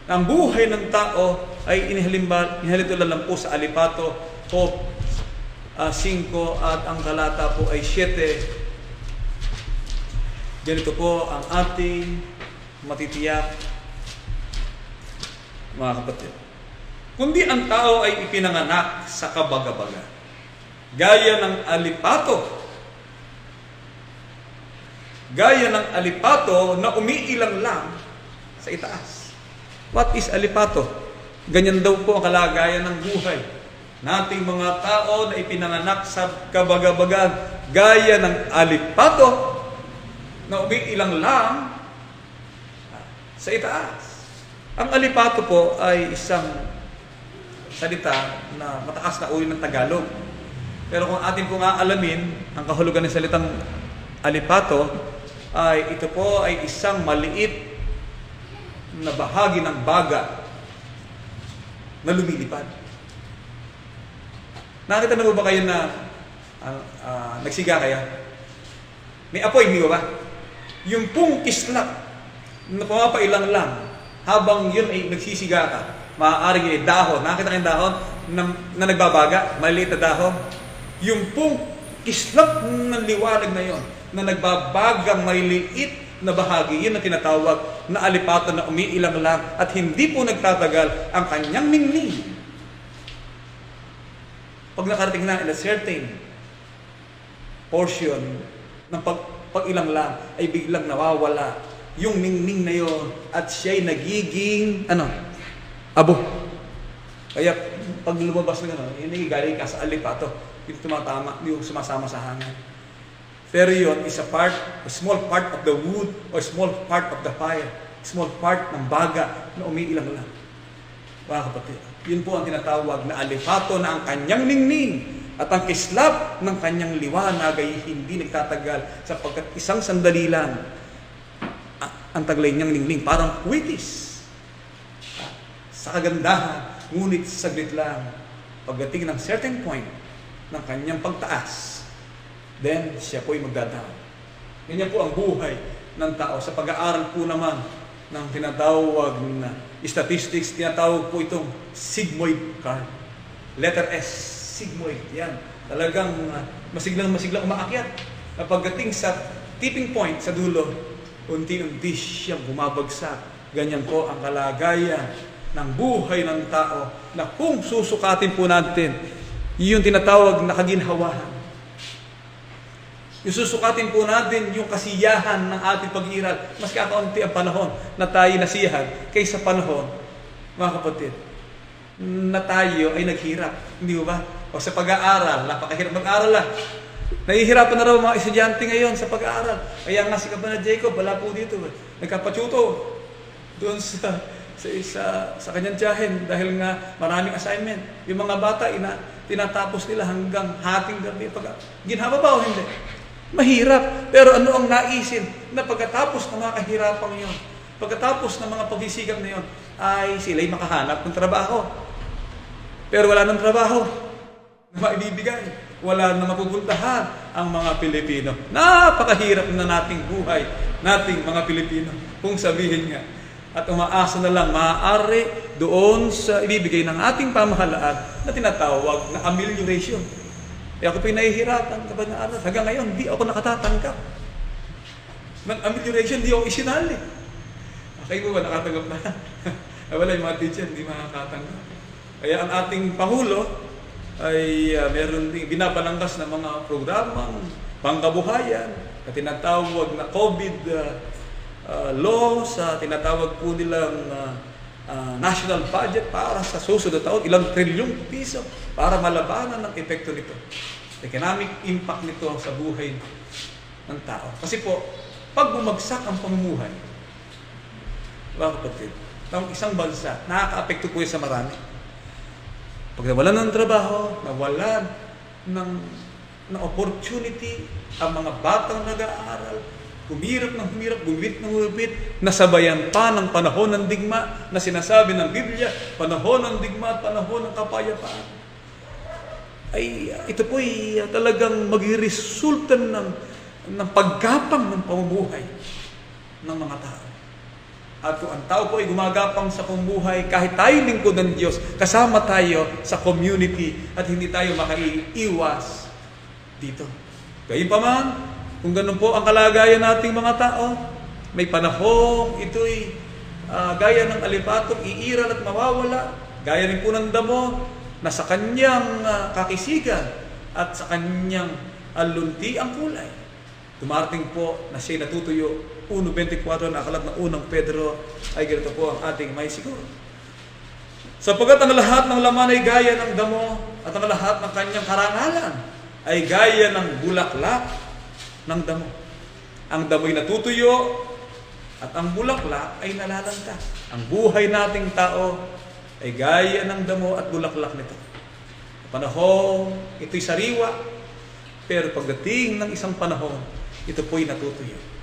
na ang buhay ng tao ay inihalintula lang po sa Alipato, Pope 5 at ang talata po ay 7. Ganito po ang ating matitiyak, mga kapatid. Kundi ang tao ay ipinanganak sa kabagabaga, gaya ng alipato na umiilang lang sa itaas. What is alipato? Ganyan daw po ang kalagayan ng buhay nating mga tao na ipinanganak sa kabagabagan, gaya ng alipato na umiilang lang sa itaas. Ang alipato po ay isang salita na mataas na uri ng Tagalog. Pero kung atin pong aalamin, ang kahulugan ng salitang alipato ay ito po ay isang maliit na bahagi ng baga na lumilipad. Nakita na mo ba kayo na nagsiga kayo? May apoy, hindi ba? Yung pong kislap na pumapailang lang habang yun ay nagsisiga ka, maaaring yung dahon. Nakita kayong dahon na nagbabaga, maliit na dahon. Yung pong kislap ng liwanag na yon na nagbabagang maliit na bahagi, yun ang tinatawag na alipato na umiilang lang at hindi po nagtatagal ang kanyang ningning. Pag nakarating na in a certain portion ng pag-ilang lang, ay biglang nawawala yung ningning na yon at siya'y nagiging abo. Kaya pag lumabas na gano'n, yun ay galing ka sa alipato, yung tumatama, yung sumasama sa hangin. Pero yun is a small part of the wood or small part of the fire, small part ng baga na umiilang lang. Mga kapatid, yun po ang tinatawag na alipato na ang kanyang ningning at ang kislap ng kanyang liwanag ay hindi nagtatagal sapagkat isang sandali lang ang taglay niyang ningning, parang kwitis sa kagandahan, ngunit saglit lang pagdating ng certain point ng kanyang pagtaas, then siya po ay magdadaon. Ganyan po ang buhay ng tao. Sa pag-aaral po naman ng tinatawag na statistics, tinatawag po itong sigmoid curve. Letter S, sigmoid. Yan. Talagang masiglang umaakyat. Na pagdating sa tipping point sa dulo, unti-unti siyang bumabagsak. Ganyan po ang kalagayan ng buhay ng tao na kung susukatin po natin, yung tinatawag na kaginhawahan. Yung susukatin po natin yung kasiyahan ng ating pag-iral, mas kakaunti ang panahon na tayo nasiyahan kaysa panahon, mga kapatid, na tayo ay naghirap. Hindi ba? O sa pag-aaral, napakahirap mag-aaral lang. Nahihirapan na raw mga estudyante ngayon sa pag-aaral. Kaya nga si Kapatid Jacob, wala po dito. Nagkapatsyuto doon sa kanyang tiyahin dahil nga maraming assignment. Yung mga bata, tinatapos nila hanggang hating gabi. Ginhawa ba o hindi? Mahirap. Pero ano ang naisin na pagkatapos ng mga kahirapang yon, pagkatapos ng mga pagsisikap na yon, ay sila'y makahanap ng trabaho. Pero wala ng trabaho na maibibigay. Wala na mapupuntahan ang mga Pilipino. Napakahirap na nating buhay, nating mga Pilipino. Kung sabihin nga, at umaasa na lang maaari doon sa ibibigay ng ating pamahalaan na tinatawag na amelioration. Kaya ako pinahihirapan kapag naaral. Hanggang ngayon, di ako nakatatanggap. Ng amelioration, di ako isinali. Kayo ba nakatanggap na? Wala yung mga teacher, hindi makakatanggap. Kaya ang ating Pangulo ay meron ding binabalangkas na mga programang pangkabuhayan na tinatawag na COVID law, sa tinatawag po nilang national budget para sa susunod na taon, ilang trilyong piso para malabanan ng epekto nito. Economic impact nito sa buhay ng tao. Kasi po, pag bumagsak ang pamumuhay, mga kapatid, ng isang bansa, nakaka-apekto po yun sa marami. Pag nawalan ng trabaho, nawalan ng opportunity, ang mga batang nag-aaral, humirap ng humirap, guwit ng guwit, nasabayan pa ng panahon ng digma na sinasabi ng Biblia, panahon ng digma, panahon ng kapayapaan. Ay, ito po ay talagang magre-resulta ng paggapang ng pamumuhay ng mga tao. At kung ang tao po ay gumagapang sa pamumuhay, kahit tayo lingkod ng Diyos, kasama tayo sa community at hindi tayo makaiiwas dito. Gayunpaman, kung ganun po ang kalagayan nating mga tao, may panahong ito'y gaya ng alipatong iiral at mawawala, gaya rin po ng damo na sa kanyang kakisigan at sa kanyang alunti ang kulay. Dumarating po na siya'y natutuyo. 1.24 na akalat ng unang Pedro ay ganito po ang ating may siguro. Sapagkat ang lahat ng laman ay gaya ng damo at ang lahat ng kanyang karangalan ay gaya ng bulaklak ng damo. Ang damo'y natutuyo at ang bulaklak ay nalalanta. Ang buhay nating tao ay gaya ng damo at bulaklak nito. Panahon, ito'y sariwa, pero pagdating ng isang panahon, ito po'y natutuyo.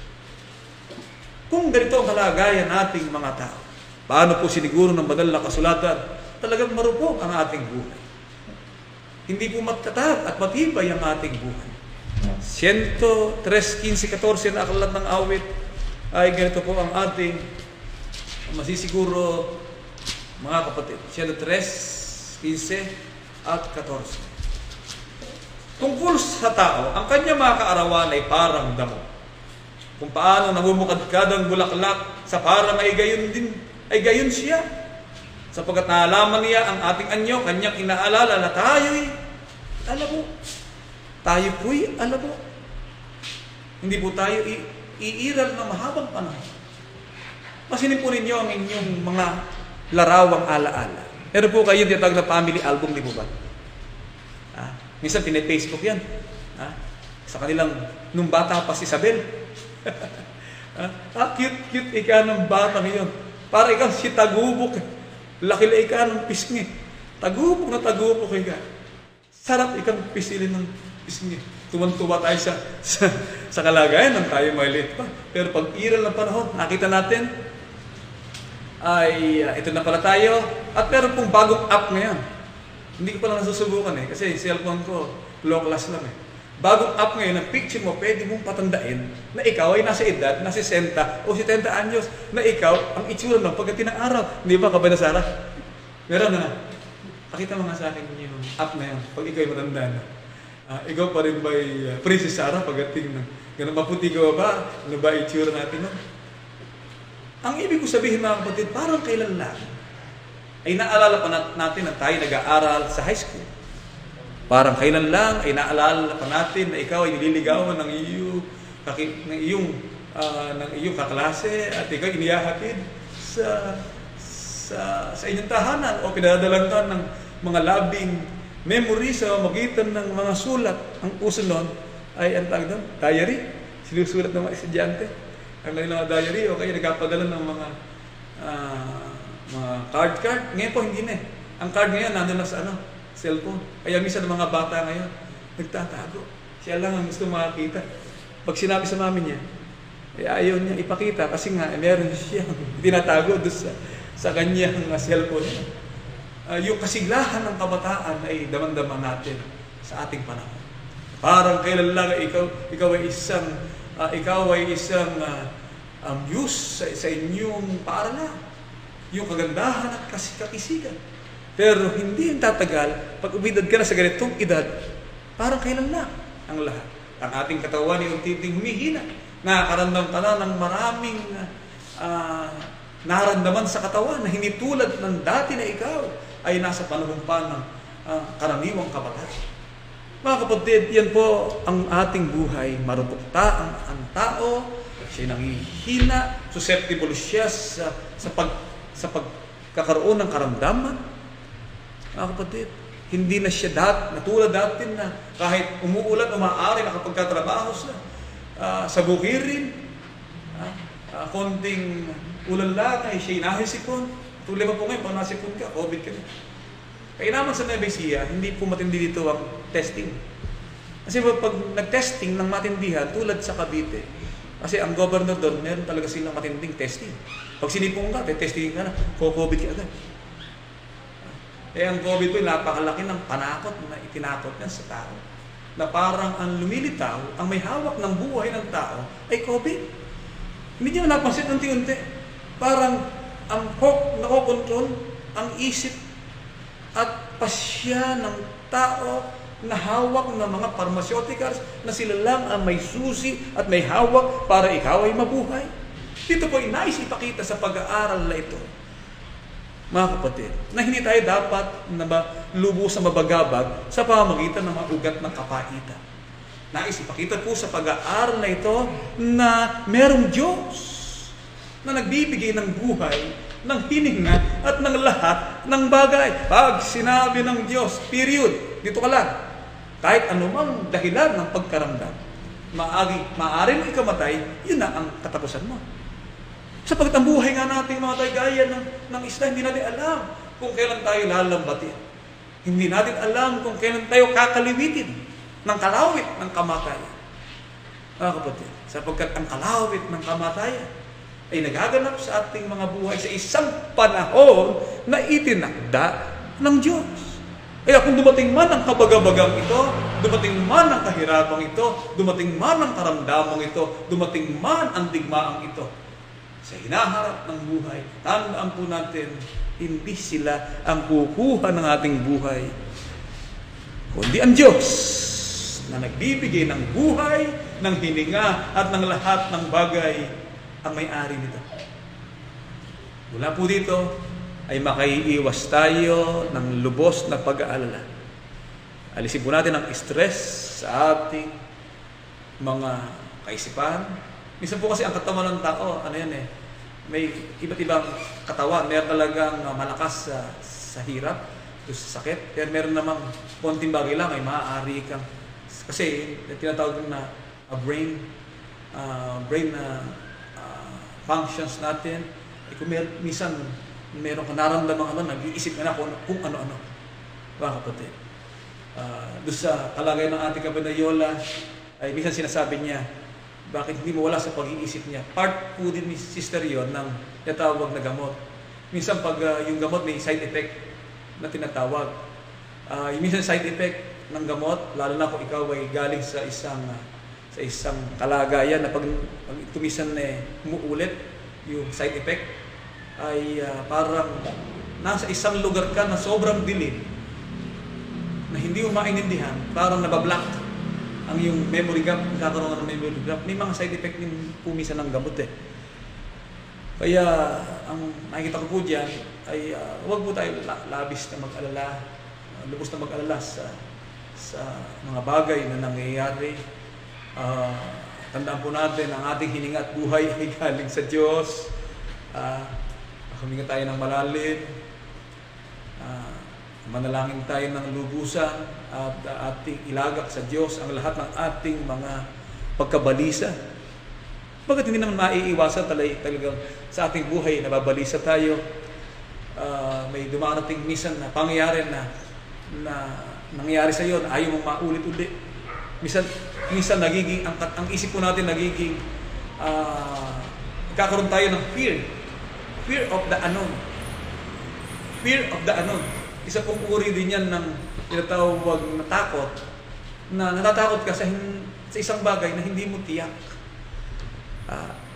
Kung ganito ang kalagayan nating mga tao, paano po siniguro ng banal na kasulatan, talagang marupok ang ating buhay. Hindi po matatag at matibay ang ating buhay. 103:15-14 na aklat ng awit ay ganito po ang ating masisiguro, mga kapatid. 103:15 at 14. Tungkol sa tao, ang kanyang mga kaarawan ay parang damo. Kung paano namumukadkad ang bulaklak sa parang ay gayon siya. Sapagkat naalaman niya ang ating anyo, kanyang inaalala na tayo'y alabo. Tayo po'y alabo. Hindi po tayo iiral na mahabang panahon. Masinin po ninyo ang inyong mga larawang alaala. Pero po kayo tinatawag na family album, di po ba? Minsan pine-Facebook yan. Sa kanilang, nung bata pa si Isabel. Cute ika ng bata ngayon. Para ikaw si tagubok. Laki la ika ng pisngi. Tagubok na tagubok ika. Sarap ikang pisilin ng pisngi. Tuwan-tuwa tayo sa kalagayan ng tayo maliit pa. Pero pag iral ng panahon, nakita natin, ay ito na pala tayo. At meron pong bagong app ngayon. Hindi ko pala nasusubukan kasi cellphone ko, low class lang Bagong app ngayon, ang picture mo, pwede mong patandain na ikaw ay nasa edad, nasa 60 o 70 anyos, na ikaw, ang itsura ng pagdating ng araw. Hindi ba, Kabana Sara? Meron na. Pakita mo nga sa akin yung app na yun, pag ikaw ay matanda na. Ikaw pa rin ba Princess Sarah pagdating ng ganun maputi ka ba? Ano ba itsura natin? No? Ang ibig ko sabihin mga kapatid, parang kailan lang ay naalala pa natin na tayo nag-aaral sa high school. Parang kailan lang ay naalala pa natin na ikaw ay nililigawan ng iyong kaklase at ikaw inihahatid sa inyong tahanan o pinadadalan ka ng mga labing memories sa magitan ng mga sulat. Ang uso nun ay ang tawag doon, diary. Sinusulat ng mga estudyante. Ang mga diary o kaya nagpapadala ng mga card. Ngayon po hindi na eh. Ang card ngayon nandun na sa cellphone. Kaya minsan ng mga bata ngayon, nagtatago. Siya lang ang gusto makakita. Pag sinabi sa mami niya, ayaw niya ipakita kasi nga meron siyang tinatago doon sa kanyang cellphone. Yung kasiglahan ng kabataan ay damang-dama natin sa ating panahon. Parang kailan lang ikaw ay isang muse sa inyong paaralan. Yung kagandahan at kakisigan. Pero hindi yung tatagal, pag umidad ka na sa ganitong edad, parang kailan lang ang lahat. Ang ating katawan ay unti-unting humihina. Nakakaramdam ka na ng maraming naramdaman sa katawan na hindi tulad ng dati na ikaw ay nasa panahon pa ng karaniwang kabataan. Mga kapatid, yan po ang ating buhay. Marupukta ang tao, siya nangihina, susceptible siya sa pagkakaroon ng karamdaman. Mga kapatid, hindi na siya natulad dati na kahit umuulan, umaari, nakapagkatrabaho sa bukirin, konting ulan lang ay siya inahisipon. Tuloy pa po ngayon, pag nasipon ka, COVID ka na. Kaya naman sa Nueva Ecija, hindi po matindi dito ang testing. Kasi pag nag-testing ng matindihan, tulad sa Cavite, kasi ang governor doon, meron talaga silang matinding testing. Pag sinipong ka, testingin ka na, COVID ka agad. Eh ang COVID po, napakalaki ng panakot na itinakot niya sa tao. Na parang ang lumilitaw, ang may hawak ng buhay ng tao, ay COVID. Hindi niya napansin unti-unti. Parang ang nakokontrol, ang isip at pasya ng tao na hawak ng mga pharmaceuticals na sila lang ang may susi at may hawak para ikaw ay mabuhay. Dito po inais ipakita sa pag-aaral na ito, mga kapatid, na hindi tayo dapat lubusang mabagabag sa pamamagitan ng mga ugat ng kapaitan. Nais ipakita po sa pag-aaral na ito na merong Diyos na nagbibigay ng buhay, ng hininga at ng lahat ng bagay. Pag sinabi ng Diyos, period, dito ka lang. Kahit anumang dahilan ng pagkaramdam, maaari mo ikamatay, yun na ang katapusan mo. Sapagkat ang buhay nga natin mga tayo gaya ng isla, hindi natin alam kung kailan tayo lalambatin. Hindi natin alam kung kailan tayo kakaliwitin ng kalawit ng kamatayan. Mga kapatid, sapagkat ang kalawit ng kamatayan ay nagaganap sa ating mga buhay sa isang panahon na itinakda ng Diyos. Kaya kung dumating man ang kabagabagang ito, dumating man ang kahirapang ito, dumating man ang karamdamang ito, dumating man ang digmaang ito, sa hinaharap ng buhay, tandaan po natin, hindi sila ang kukuha ng ating buhay, kundi ang Diyos na nagbibigay ng buhay, ng hininga at ng lahat ng bagay ang may-ari nito. Mula po dito ay makaiiwas tayo ng lubos na pag-aalala. Alisin po natin ang stress sa ating mga kaisipan. Minsan po kasi ang katawan ng tao, may iba't ibang katawan. Meron talagang malakas sa hirap, sa sakit. Pero meron namang konting bagay lang ay maaari kang, kasi tinatawag na brain functions natin. Kung minsan meron ka naramdaman nag-iisip ka na kung ano-ano. Mga kapatid. Doon sa kalagayan ng ating Kabanayola, ay minsan sinasabi niya, bakit hindi mo wala sa pag-iisip niya? Part po din ni Sister yon ng tinatawag na gamot. Minsan pag yung gamot may side effect na tinatawag. Minsan side effect, ng gamot, lalo na kung ikaw ay galing sa isang kalagayan na pag tumisan umuulit yung side effect ay parang nasa isang lugar ka na sobrang dilim na hindi mo maintindihan, parang nabablock ang yung memory gap, nagkakaroon ng memory gap. May mga side effect din pumisan ng gamot Kaya ang nakikita ko po dyan ay huwag po tayo labis na mag-alala, lubos na mag-alala sa mga bagay na nangyayari. Tandaan po natin, ang ating hininga at buhay ay galing sa Diyos. Huminga tayo ng malalim. Manalangin tayo ng lubusan at ating ilagak sa Diyos ang lahat ng ating mga pagkabalisa. Bakit hindi naman maiiwasan talagang sa ating buhay nababalisa tayo? May dumarating minsan na pangyayari na nangyayari sa iyo na ayaw mong maulit-ulit. Minsan nagiging ang isip po natin nagiging kakaroon tayo ng fear of the unknown. Fear of the unknown. Isa pong uri din yan ng tinatawag na takot, na natatakot ka sa isang bagay na hindi mo tiyak.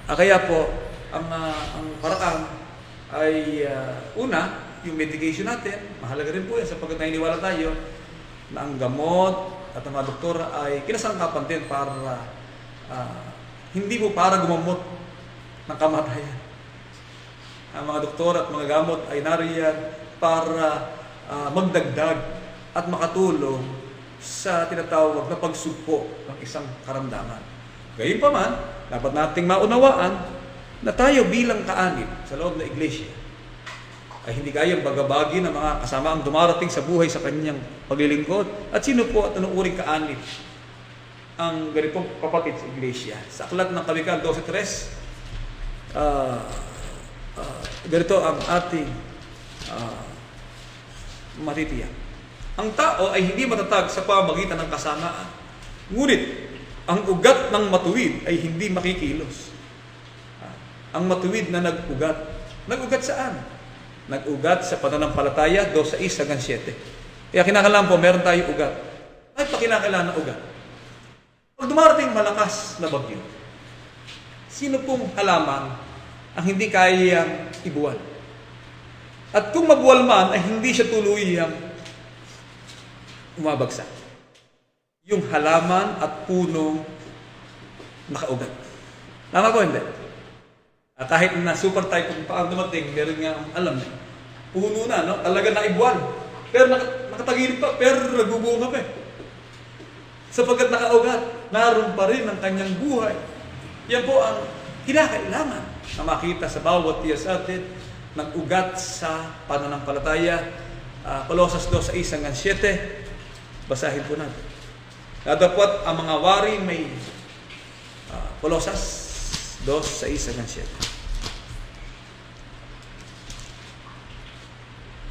Kaya po, ang paraan ay una, yung medication natin, mahalaga rin po yan sapagkat naniniwala tayo na ang gamot at ang mga doktor ay kinasangkapan din para hindi po para gumamot ng kamatayan. Ang mga doktor at mga gamot ay nariyan para magdagdag at makatulong sa tinatawag na pagsugpo ng isang karamdaman. Gayunpaman, dapat nating maunawaan na tayo bilang kaanib sa loob ng iglesia ay hindi kayang bagabagi ng mga kasama ang dumarating sa buhay sa kanyang paglilingkod. At sino po at anong uring kaanib ang ganitong kapatid sa iglesia? Sa aklat ng Kawikaan 12:3, ganito ang ating matitiyak. Ang tao ay hindi matatag sa pamagitan ng kasamaan. Ngunit, ang ugat ng matuwid ay hindi makikilos. Ang matuwid na nag-ugat. Nag-ugat saan? Nag-ugat sa pananampalataya, 2:6-7. Kaya kinakailangan po, meron tayo ugat. Ay pa kinakailangan na ugat. Pag dumarating malakas na bagyo, sino pong halaman ang hindi kayang ibuwal? At kung mabuwal man, ay hindi siya tuluyang umabagsak. Yung halaman at punong nakaugat. Tama ko, hindi? Kahit na super type kung paano dumating, meron nga alam niya. Puno na, no? Talaga naibuwal. Pero nakatagilid pa, pero nagbubunga pa Sapagkat nakaugat, naroon pa rin ang kanyang buhay. Yan po ang kinakailangan na makita sa bawat tiya sa atin, nag-ugat sa pananampalataya. Kolosas 2:6-7, basahin po natin. Dapat ang mga wari may Kolosas 2:6-7.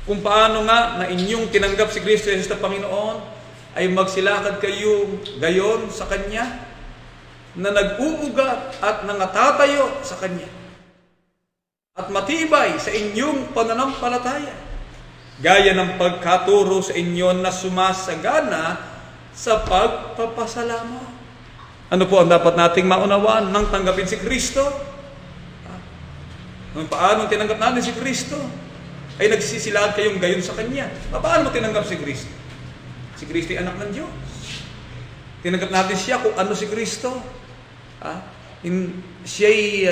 Kung paano nga na inyong tinanggap si Kristo Jesus na Panginoon, ay magsilakad kayo gayon sa Kanya, na nag-uugat at nangatatayo sa Kanya, at matibay sa inyong pananampalataya, gaya ng pagkaturo sa inyo na sumasagana sa pagpapasalamat. Ano po ang dapat nating maunawaan nang tanggapin si Kristo? Nung paano tinanggap natin si Kristo? Ay nagsisilaad kayong gayon sa Kanya. Paano mo tinanggap si Kristo? Si Kristo ay anak ng Diyos. Tinanggap natin siya kung ano si Kristo. Siya'y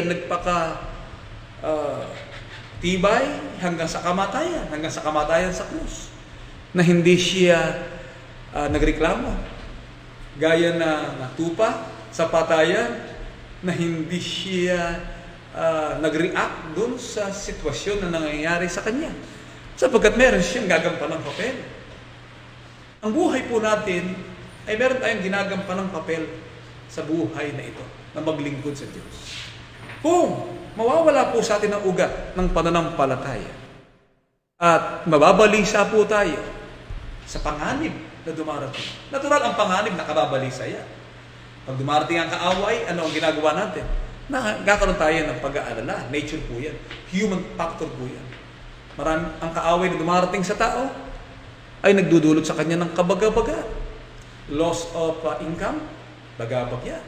tibay hanggang sa kamatayan sa krus. Na hindi siya nagreklamo. Gaya na natupa sa patayan, na hindi siya nag-react dun sa sitwasyon na nangyayari sa kanya. Sapagkat meron siyang gagampan ng papel. Ang buhay po natin ay meron tayong ginagampan ng papel sa buhay na ito, na maglingkod sa Diyos. Kung mawawala po sa atin ang ugat ng pananampalataya at mababalisa po tayo sa panganib na dumarating. Natural ang panganib na kababalisa yan. Pag dumarating ang kaaway, ano ang ginagawa natin? Nagkakaroon tayo ng pag-aalala. Nature po yan. Human factor po yan. Ang kaaway na dumarating sa tao ay nagdudulot sa kanya ng kabaga-baga. Loss of income, bagabag yan.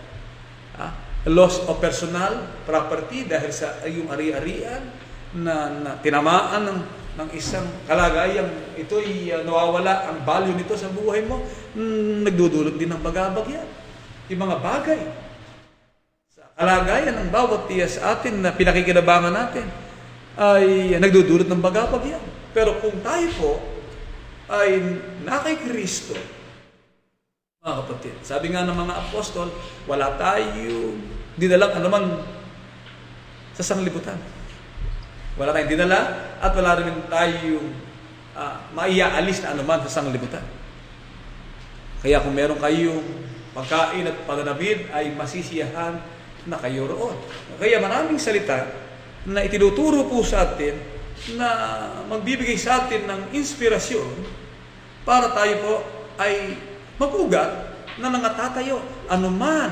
Loss of personal property dahil sa iyong ari-arian na tinamaan ng isang kalagayang ito'y nawawala ang value nito sa buhay mo, nagdudulot din ng bagabag yan. Yung mga bagay sa kalagayan ng bawat tiya sa atin na pinakikinabangan natin ay nagdudulot ng bagabag yan. Pero kung tayo po ay nakay Kristo, mga kapatid, sabi nga ng mga apostol, wala tayong dinalang anuman sa sanglibutan. Wala tayong dinala at wala rin tayong maiaalis na anuman sa sanglibutan. Kaya kung meron kayong pagkain at pananabid, ay masisiyahan na kayo roon. Kaya maraming salita na itinuturo po sa atin na magbibigay sa atin ng inspirasyon para tayo po ay mag-ugat na nangatatayo anuman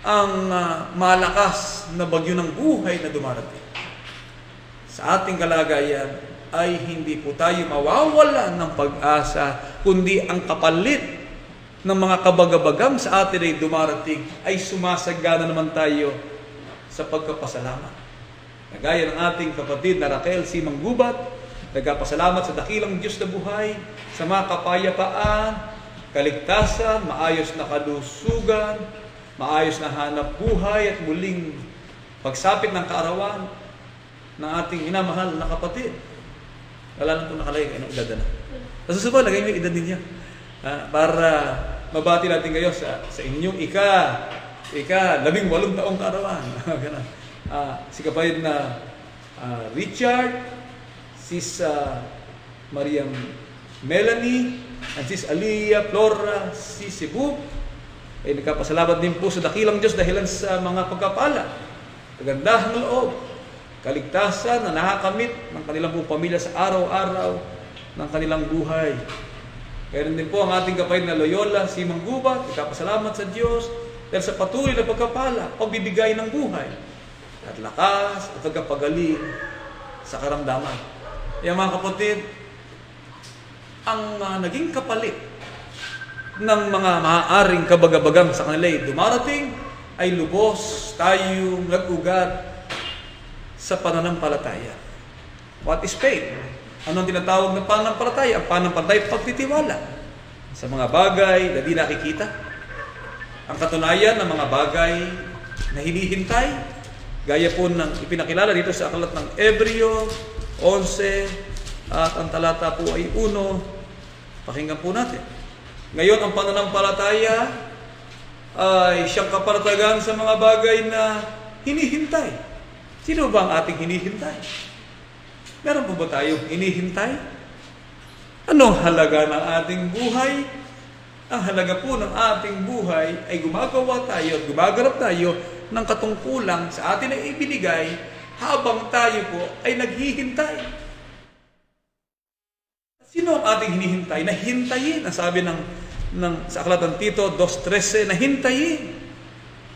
ang malakas na bagyo ng buhay na dumarating. Sa ating kalagayan ay hindi po tayo mawawala ng pag-asa, kundi ang kapalit ng mga kabagabagang sa atin ay dumarating ay sumasagana naman tayo sa pagkapasalamat. Nagaya ng ating kapatid na Raquel C. Manggubat, nagpasalamat sa dakilang Diyos na buhay, sa mga kapayapaan, kaligtasan, maayos na kalusugan, maayos na hanap buhay at muling pagsapit ng kaarawan ng ating minamahal na kapatid. Wala na itong nakalagay kayo ng edad na. Sa susunod, lagay mo yung edad ninyo. Para mabati natin kayo sa inyong ika 18 taong kaarawan. Si kapatid na Richard, sis Mariam Melanie, at sis Aliyah Flora, sis Cebu, ay nagkapasalamat din po sa dakilang Diyos dahilan sa mga pagkapala, kagandahang loob, kaligtasan na nakakamit ng kanilang pong pamilya sa araw-araw ng kanilang buhay. Kaya din po ang ating kapatid na Loyola, si Manggubat, nagkapasalamat sa Diyos dahil sa patuloy na pagkapala, pagbibigay ng buhay, at lakas at pagkapagaling sa karamdaman. Kaya mga kapatid, ang naging kapalit ng mga maaaring kabagabagang sa kanila'y dumarating ay lubos tayong nag-ugat sa pananampalataya. What is faith? Ano ang tinatawag na pananampalataya? Ang pananampalataya, pagtitiwala sa mga bagay na di nakikita. Ang katunayan ng mga bagay na hinihintay, gaya po ng ipinakilala dito sa aklat ng Hebreo 11 at ang talata po ay 1. Pakinggan po natin. Ngayon, ang pananampalataya ay siyang kapanatagan sa mga bagay na hinihintay. Sino ba ang ating hinihintay? Meron po ba tayong hinihintay? Anong halaga ng ating buhay? Ang halaga po ng ating buhay ay gumagawa tayo at gumaganap tayo ng katungkulang sa atin ay ibinigay habang tayo po ay naghihintay. Sino ang ating hinihintay? Nahintayin. Ang sabi sa aklat ng Tito 2:13, nahintayin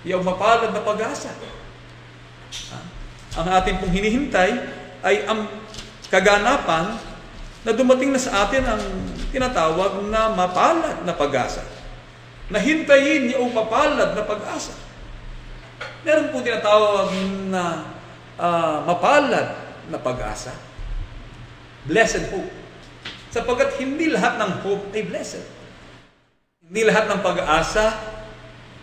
yung mapalad na pag-asa. Ang ating pong hinihintay ay ang kaganapan na dumating na sa atin ang tinatawag na mapalad na pag-asa. Nahintayin yung mapalad na pag-asa. Meron po tinatawag na mapalad na pag-asa. Blessed hope. Sapagkat hindi lahat ng hope ay blessed. Hindi lahat ng pag-asa,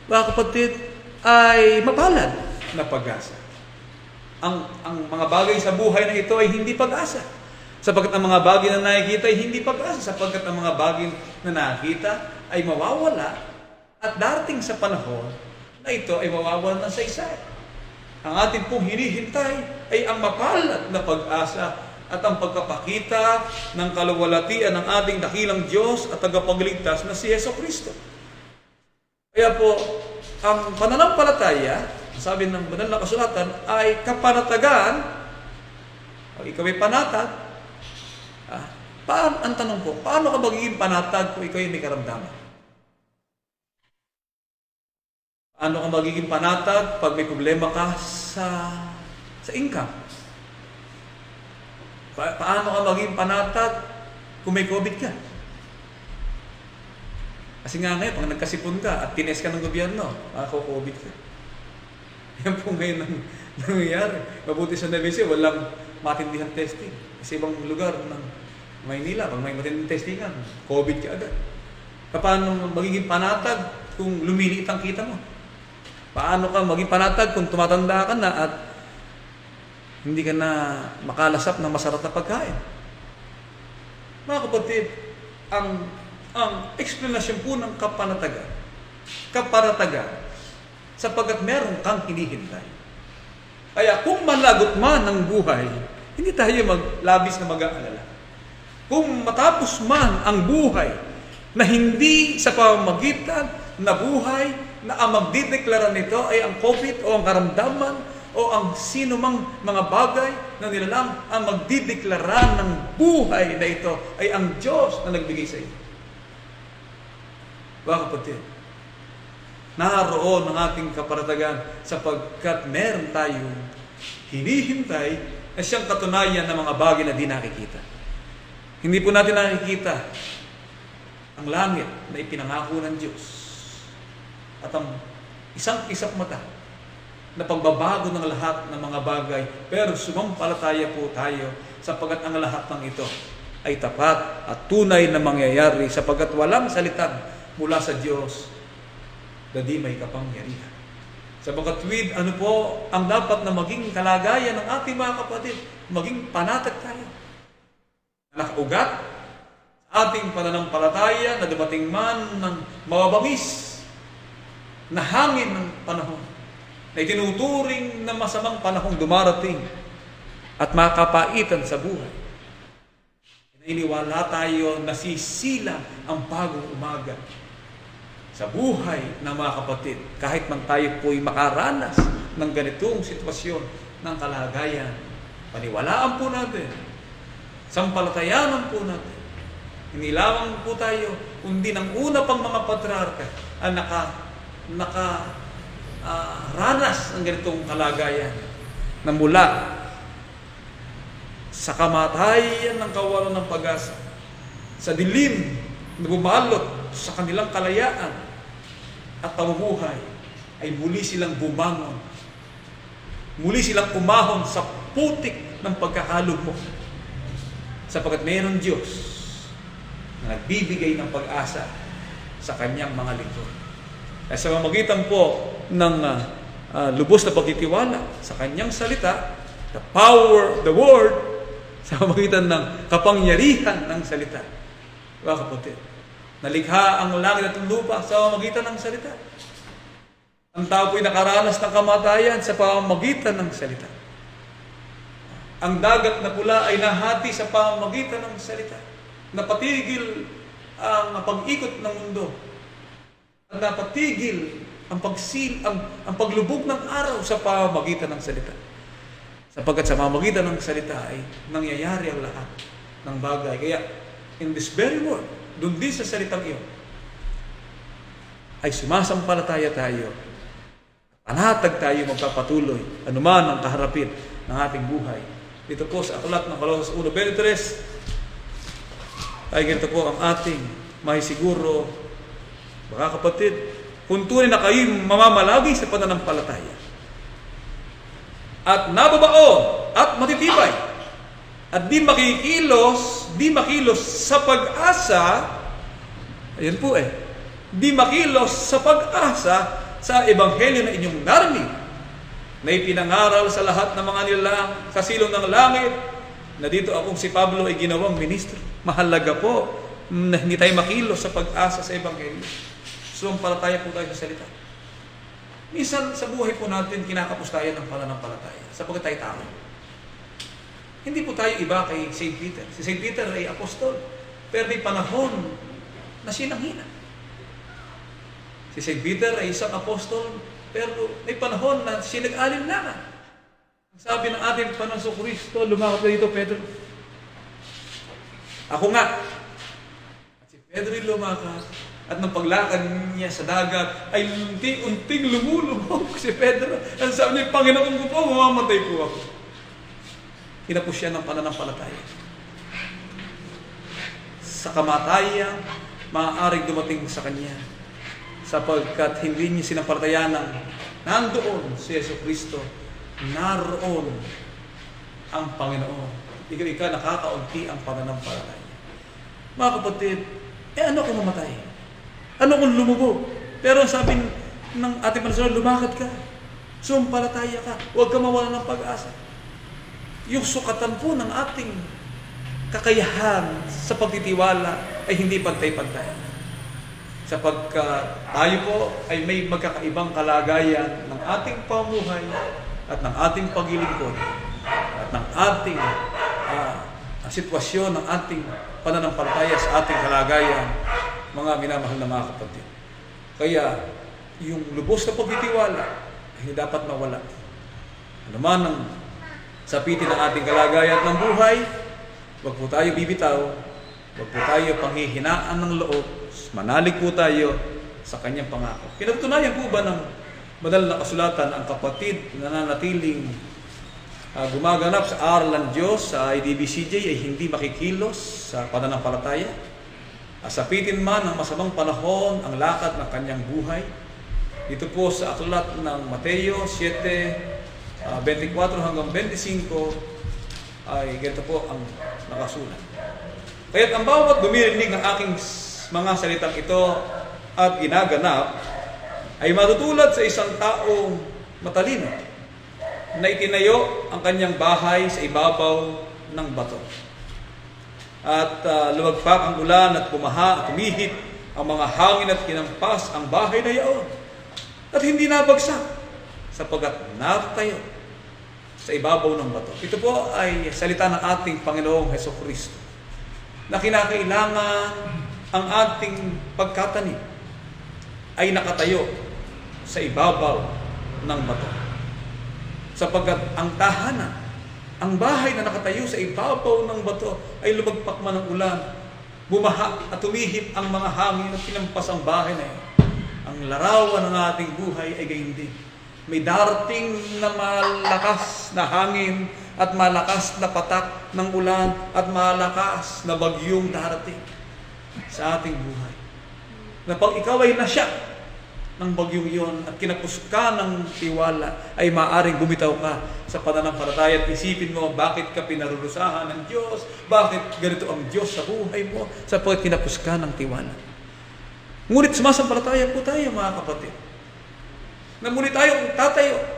mga kapatid, ay mapalad na pag-asa. Ang mga bagay sa buhay na ito ay hindi pag-asa. Sapagkat ang mga bagay na nakikita ay hindi pag-asa. Sapagkat ang mga bagay na nakikita ay mawawala at darating sa panahon na ito ay mawawala ng saysay. Ang ating pong hinihintay ay ang mapalad na pag-asa at ang pagkapakita ng kaluwalhatian ng ating dakilang Diyos at tagapagligtas na si Jesucristo. Kaya po, ang pananampalataya, sabi ng banal na kasulatan, ay kapanatagan. Pag ikaw ay panatag, ang tanong po, paano ka magiging panatag kung ikaw ay may karamdaman? Paano ka magiging panatag pag may problema ka sa income? Paano ka maging panatag kung may COVID ka? Kasi nga ngayon, pag nagkasipon ka at tines ka ng gobyerno, COVID ka. Yan po ngayon ang nangyayari. Mabuti sa Nueva walang matindihang testing. Sa ibang lugar ng Maynila, pag may matindihang testingan, COVID ka agad. Paano magiging panatag kung lumiliit ang kita mo? Paano ka maging panatag kung tumatanda ka na at hindi ka na makalasap ng masarap na pagkain? Mga kapatid, ang eksplanasyon po ng kapanatagan, sapagkat meron kang hinihintay. Kaya kung malagot man ang buhay, hindi tayo labis na mag-aalala. Kung matapos man ang buhay na hindi sa pamamagitan na buhay na ang magdideklara nito ay ang COVID o ang karamdaman o ang sino mang mga bagay na nilalang, ang magdideklara ng buhay na ito ay ang Diyos na nagbigay sa iyo. Mga kapatid, naroon ang ating kapanatagan sapagkat meron tayong hinihintay na siyang katunayan ng mga bagay na di nakikita. Hindi po natin nakikita ang langit na ipinangako ng Diyos at ang isang mata na pagbabago ng lahat ng mga bagay, pero sumampalataya po tayo sapagkat ang lahat ng ito ay tapat at tunay na mangyayari sapagkat walang salita mula sa Diyos na di may kapangyarihan. Sapagkat ano po ang dapat na maging kalagayan ng ating mga kapatid, maging panatag tayo. Nakaugat sa ating pananampalataya na dumating man ng mababangis na hangin ng panahon na itinuturing na masamang panahong dumarating at makapaitan sa buhay. Iniwala tayo na sisilang ang bagong umaga sa buhay ng mga kapatid, kahit man tayo po'y makaranas ng ganitong sitwasyon ng kalagayan. Paniwalaan po natin, sampalatayanan po natin. Hindi lamang po tayo, kundi ng una pang mga patriarka ang ranas ng ganitong kalagayan na mula sa kamatayan ng kawalan ng pag-asa, sa dilim na bumalot sa kanilang kalayaan at pamumuhay, ay muli silang bumangon. Muli silang umahon sa putik ng pagkakalugmok. Sapagkat mayroon Diyos na nagbibigay ng pag-asa sa kanyang mga lingkod. Kaya sa mamagitan po ng lubos na pagtitiwala sa kanyang salita, the power of the word, sa mamagitan ng kapangyarihan ng salita, mga kapatid, nalikha ang langit at lupa sa pamamagitan ng salita. Ang tao po'y nakaranas ng kamatayan sa pamamagitan ng salita. Ang dagat na pula ay nahati sa pamamagitan ng salita. Napatigil ang pag-ikot ng mundo. Napatigil ang paglubog ng araw sa pamamagitan ng salita. Sapagkat sa pamamagitan ng salita ay nangyayari ang lahat ng bagay. Kaya, in this very word, doon din sa salitang iyon, ay sumasampalataya tayo, panatag tayo magpapatuloy, anuman ang kaharapin ng ating buhay. Dito po sa aklat ng Colosas 1:23, ay ganito po ang ating mahisiguro, mga kapatid, kung tunay na kayo mamamalagi sa pananampalataya, at nababao at matitibay, at di makilos sa pag-asa, ayan po di makilos sa pag-asa sa ebanghelyo na inyong narinig, na ipinangaral sa lahat ng mga nilalang sa silong ng langit, na dito akong si Pablo ay ginawang ministro. Mahalaga po na hindi tayo makilos sa pag-asa sa ebanghelyo. Sumampalataya po tayo sa salita. Minsan sa buhay po natin kinakapos tayo ng pananampalataya sapagkat tayo tao. Hindi po tayo iba kay St. Peter. Si St. Peter ay apostol, pero may panahon na sinanghina. Si St. Peter ay isang apostol, pero may panahon na sinag-alinlangan. Sabi ng ating Panginoong Kristo, lumakad na dito, Pedro. Ako nga. At si Pedro ay lumakad, at nang paglakad niya sa dagat, ay unting-unting lumulubog si Pedro. Ang sabi niya, Panginoon ko po, mamamatay po ako. Hinapos siya ng pananampalataya. Sa kamatayan maaaring dumating sa Kanya. Sapagkat hindi niya sinampalatayan ng nandoon si Yesu Kristo, naroon ang Panginoon. Ikaw nakakaunti ang pananampalataya. Mga kapatid, ano kung mamatay? Ano kung lumubog? Pero sabi ng ating Panginoon, lumakad ka. Sumpalataya ka. Huwag ka mawala ng pag-asa. Yung sukatan po ng ating kakayahan sa pagtitiwala ay hindi pantay-pantay. Sapagkat tayo po ay may magkakaibang kalagayan ng ating pamuhay at ng ating paglilingkod at ng ating sitwasyon ng ating pananampalataya sa ating kalagayan, mga minamahal na mga kapatid. Kaya, yung lubos na pagtitiwala ay hindi dapat mawala. Ano man ang sapitin ng ating kalagayan ng buhay, huwag po tayo bibitaw, huwag po tayo panghihinaan ng loob, manalig po tayo sa kanyang pangako. Pinatunayan po ba ng banal na kasulatan ang kapatid na nanatiling gumaganap sa aral ng Diyos sa IDBCJ ay hindi makikilos sa pananampalataya? Sapitin man ng masamang panahon ang lakad ng kanyang buhay. Dito po sa aklat ng Mateo 7:24 hanggang 25 ay ganito po ang nakasulat. Kaya't ang bawat dumirinig ng aking mga salitang ito at ginaganap ay matutulad sa isang taong matalino na itinayo ang kanyang bahay sa ibabaw ng bato. At lumagpak ang ulan at pumaha at tumihit ang mga hangin at kinampas ang bahay na iyon. At hindi nabagsak sapagkat natatayo sa ibabaw ng bato. Ito po ay salita ng ating Panginoong Hesukristo na kinakailangan ang ating pagkatanim ay nakatayo sa ibabaw ng bato. Sapagkat ang tahanan, ang bahay na nakatayo sa ibabaw ng bato ay lumagpak man ng ulan, bumaha at tumihip ang mga hangin at pinampas ang bahay na iyon. Ang larawan ng ating buhay ay gayon din. May darating na malakas na hangin at malakas na patak ng ulan at malakas na bagyong darating sa ating buhay. Na pag ikaw ay nasya ng bagyong iyon at kinapos ka ng tiwala, ay maaaring bumitaw ka sa pananampalataya at isipin mo, bakit ka pinarurusahan ng Diyos? Bakit ganito ang Diyos sa buhay mo? Sapagkat kinapos ka ng tiwala. Ngunit sumasampalataya po tayo, mga kapatid, na muli tayo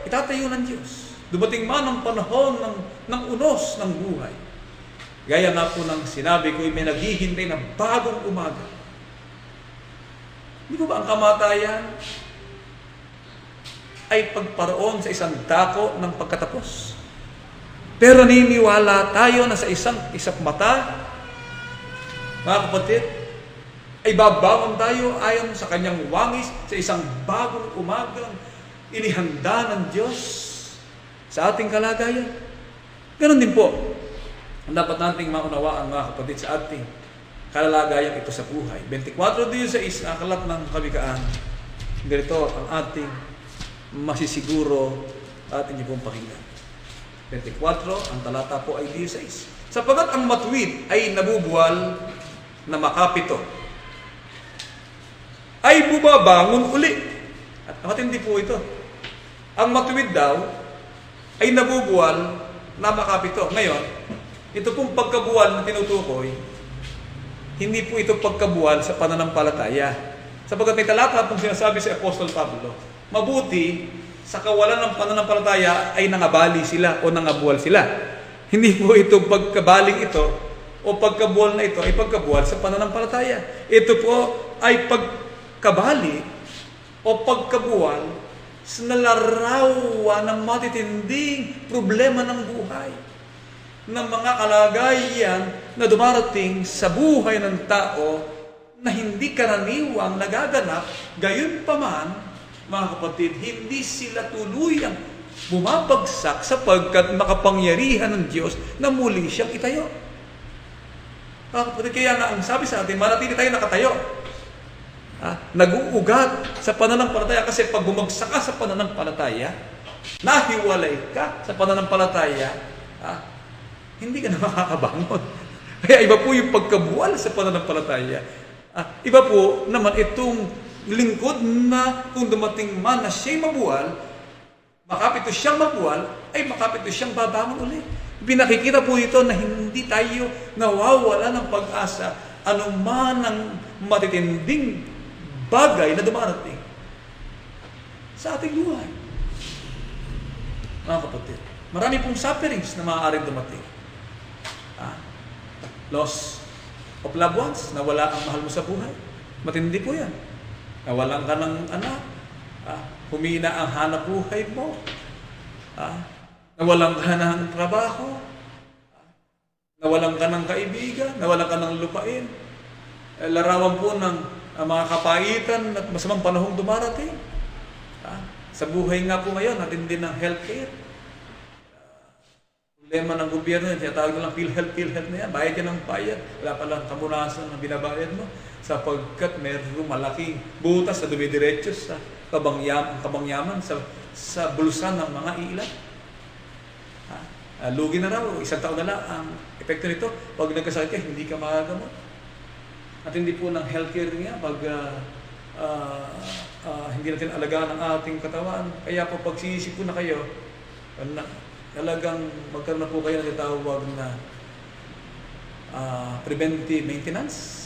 itatayo ng Diyos. Dumating man ang panahon ng unos ng buhay. Gaya na po ng sinabi ko, may naghihintay na bagong umaga. Hindi ba ang kamatayan ay pagparoon sa isang dako ng pagkatapos? Pero naniniwala tayo na sa isang mata, mga kapatid, ay babangon tayo ayon sa kanyang wangis sa isang bagong umagang inihanda ng Diyos sa ating kalagayan. Ganon din po ang dapat nating maunawaan, mga kapatid, sa ating kalagayan ito sa buhay. 24:16 ang aklat ng Kawikaan. Ganito ang ating masisiguro at inyo pong pakinggan. 24, ang talata po ay 16. Sapagkat ang matuwid ay nabubuwal na makapito, ay bumabangon uli. At matindi po ito. Ang matuwid daw ay nabubuwal na makapito. Ngayon, ito pong pagkabuwal na tinutukoy, hindi po ito pagkabuwal sa pananampalataya. Sapagkat may talata pong sinasabi si Apostol Pablo, mabuti sa kawalan ng pananampalataya ay nangabali sila o nangabuwal sila. Hindi po ito pagkabaling ito o pagkabuwal na ito ay pagkabuwal sa pananampalataya. Ito po ay pagkabali o pagkabuwal sa nalarawan ng matitinding problema ng buhay, ng mga kalagayan na dumarating sa buhay ng tao na hindi karaniwang nagaganap. Gayon pa man, mga kapatid, hindi sila tuluyang bumabagsak sapagkat makapangyarihan ng Diyos na muli siyang itayo. Mga kapatid, kaya nga ang sabi sa atin, manatili tayo nakatayo. Nag-uugat sa pananampalataya, kasi pag bumagsak ka sa pananampalataya, nahiwalay ka sa pananampalataya, hindi ka na makakabangon. Kaya iba po yung pagkabuwal sa pananampalataya. Iba po naman itong lingkod na kung dumating man na siya'y mabuwal, makapit to siyang mabuwal, ay makapit to siyang babangon ulit. Pinakikita po ito na hindi tayo nawawala ng pag-asa anuman ang matitinding bagay na dumarating sa ating buhay. Mga kapatid, marami pong sufferings na maaaring dumating. Loss of loved ones, nawala ang mahal mo sa buhay. Matindi po yan. Nawalan ka ng anak. Humina ang hanap buhay mo. Nawalan ka ng trabaho. Nawalan ka ng kaibigan. Nawalan ka ng lupain. Larawan po ng mga kapaitan at masamang panahong dumarating. Sa buhay nga po ngayon, natin din ng healthcare. Problema ng gobyerno, tinatawag na lang PhilHealth na yan. Bayad yan ng bayad. Wala palang kamunasan na binabayad mo. Sapagkat mayroong malaking butas na dumidiretso sa kabangyaman sa bulsa ng mga ilan. Lugi na raw, isang taon na lang ang epekto nito. Pag nagkasakit ka, hindi ka makagamot. At hindi po ng healthcare niya pag hindi natin alagaan ang ating katawan. Kaya po pagsisisi po na kayo, talagang magkaroon na po kayo ng tawag na preventive maintenance.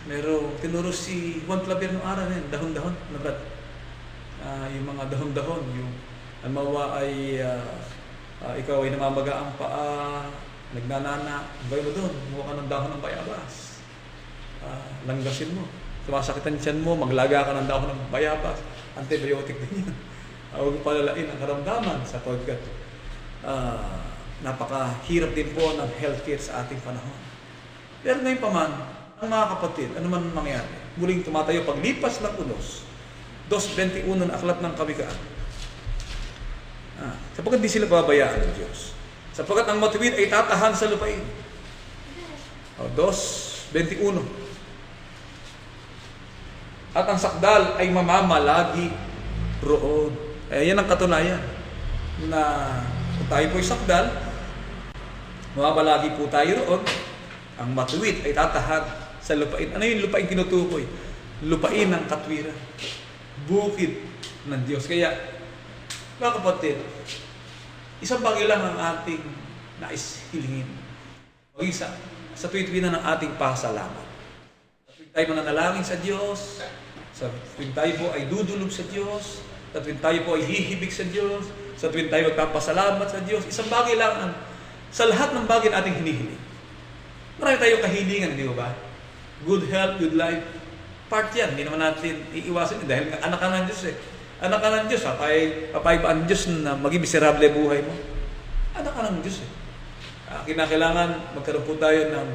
Merong tinuro si Juan Claver noong araw na yun, dahon-dahon na brad. Yung mga dahon-dahon, yung almawa ay ikaw ay namamaga ang paa, nagnanana, ang gawin mo doon, mukha ka ng dahon ng bayabas. Langgasin mo. Sumasakit ang tiyan mo, maglaga ka ng dahon ng bayabas. Antibiotic din yan. Huwag palalain ang karamdaman sapagkat napakahirap din po ng healthcare sa ating panahon. Pero ngayon pa man, ang mga kapatid, ano man mangyari, muling tumatayo paglipas ng unos, 2:21 na aklat ng kawikaan. Sapagkat di sila babayaan ng Diyos. Sapagkat ang matuwid ay tatahan sa lupain. 2:21. At ang sakdal ay mamamalagi roon. Yan ang katunayan na kung tayo po'y sakdal, mamamalagi po tayo roon. Ang matuwid ay tatahan sa lupain. Ano yung lupain tinutukoy? Lupain ng katwiran. Bukid ng Diyos. Kaya, mga kapatid, isang bagay lang ang ating nais hilingin. O isa, sa tuwid-tuwid na ng ating pasalamat. Sa tuwid tayo mananalangin sa Diyos, sa tuwid tayo po ay dudulog sa Diyos, sa tuwid tayo po ay hihibig sa Diyos, sa tuwid tayo magpapasalamat sa Diyos, isang bagay lang ang sa lahat ng bagay na ating hinihiling. Marami tayong kahilingan, di ba? Good health, good life. Part yan, hindi naman natin iiwasan dahil anak ka ng Diyos eh. Anak ka ng Diyos, papayag ba ang Diyos na maging miserable buhay mo? Anak ka ng Diyos eh. Kinakailangan magkaroon po tayo ng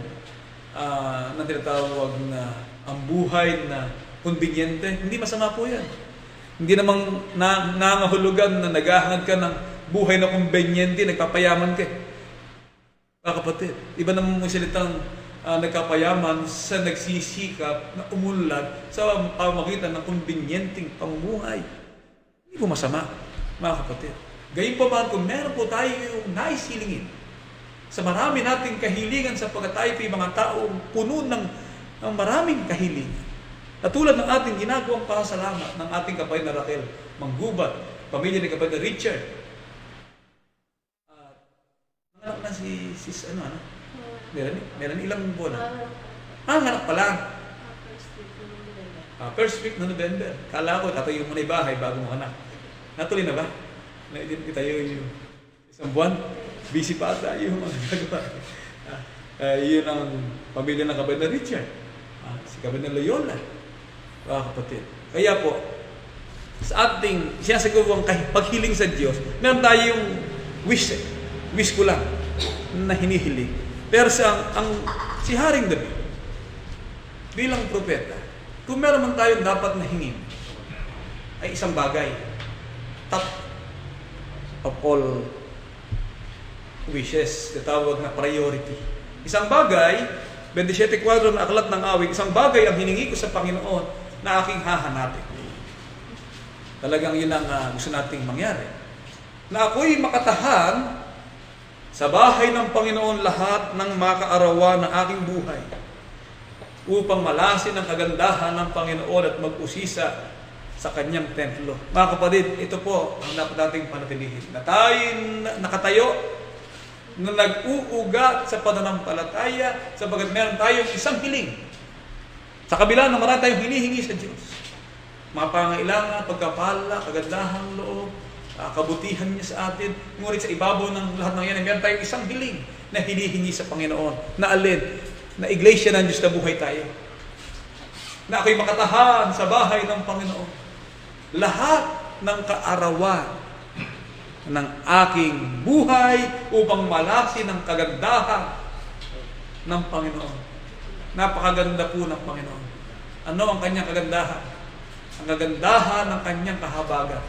tinatawag na ang buhay na konbinyente. Hindi masama po yan. Hindi namang nangahulugan na naghahangad ka ng buhay na konbinyente, nagpapayaman ka. Kapatid, iba naman mong salitang nagkapayaman sa nagsisikap na umunlad sa pamagitan ng konbinyenteng pamumuhay. Hindi po masama, mga kapatid. Gayun pa man kung meron po tayo yung nais hilingin sa marami nating kahilingan sapagkat tayo po yung mga taong puno ng maraming kahilingan. Katulad ng ating ginagawang pasalamat ng ating kapatid na Raquel Manggubat, pamilya ni kapatid na Richard. Anak na si Meron ilang buwan na? Anak pa lang. First week na November. Kala ko, tatayo mo na yung bahay bago mo anak. Natuloy na ba? Itayo yung isang buwan. Busy pa tayo yung mga nagawa. Yun ang pamilya ng kapatid na Richard. Si kapatid na Loyola. Kapatid. Kaya po, sa ating sinasagawang paghiling sa Diyos, meron tayong wish eh. Wish ko lang na hinihiling. Pero si Haring David, bilang propeta, kung meron man tayong dapat na hingin, ay isang bagay. Top of all wishes, natawag na priority. Isang bagay, 27:4 na aklat ng awit, isang bagay ang hiningi ko sa Panginoon na aking hahanapin. Talagang yun ang gusto nating mangyari. Na ako'y makatahan sa bahay ng Panginoon lahat ng makaarawan ng aking buhay. upang malasin ang kagandahan ng Panginoon at mag-usisa sa kanyang templo. Mga kapatid, ito po ang dapat nating panatilihin. Na tayo nakatayo, na nag-uugat sa pananampalataya, sapagat meron tayong isang hiling. Sa kabila na marami tayong hinihingi sa Diyos. Mga pangailangan, pagkapala, kagandahan loob, kabutihan niya sa atin. Ngunit sa ibabaw ng lahat ng yan, meron tayong isang hiling na hinihingi sa Panginoon. Na alin? Na iglesia ng Diyos na buhay tayo. Na ako'y makatahan sa bahay ng Panginoon. Lahat ng kaarawan ng aking buhay upang malasin ang kagandahan ng Panginoon. Napakaganda po ng Panginoon. Ano ang kanyang kagandahan? Ang kagandahan ng kanyang kahabagan.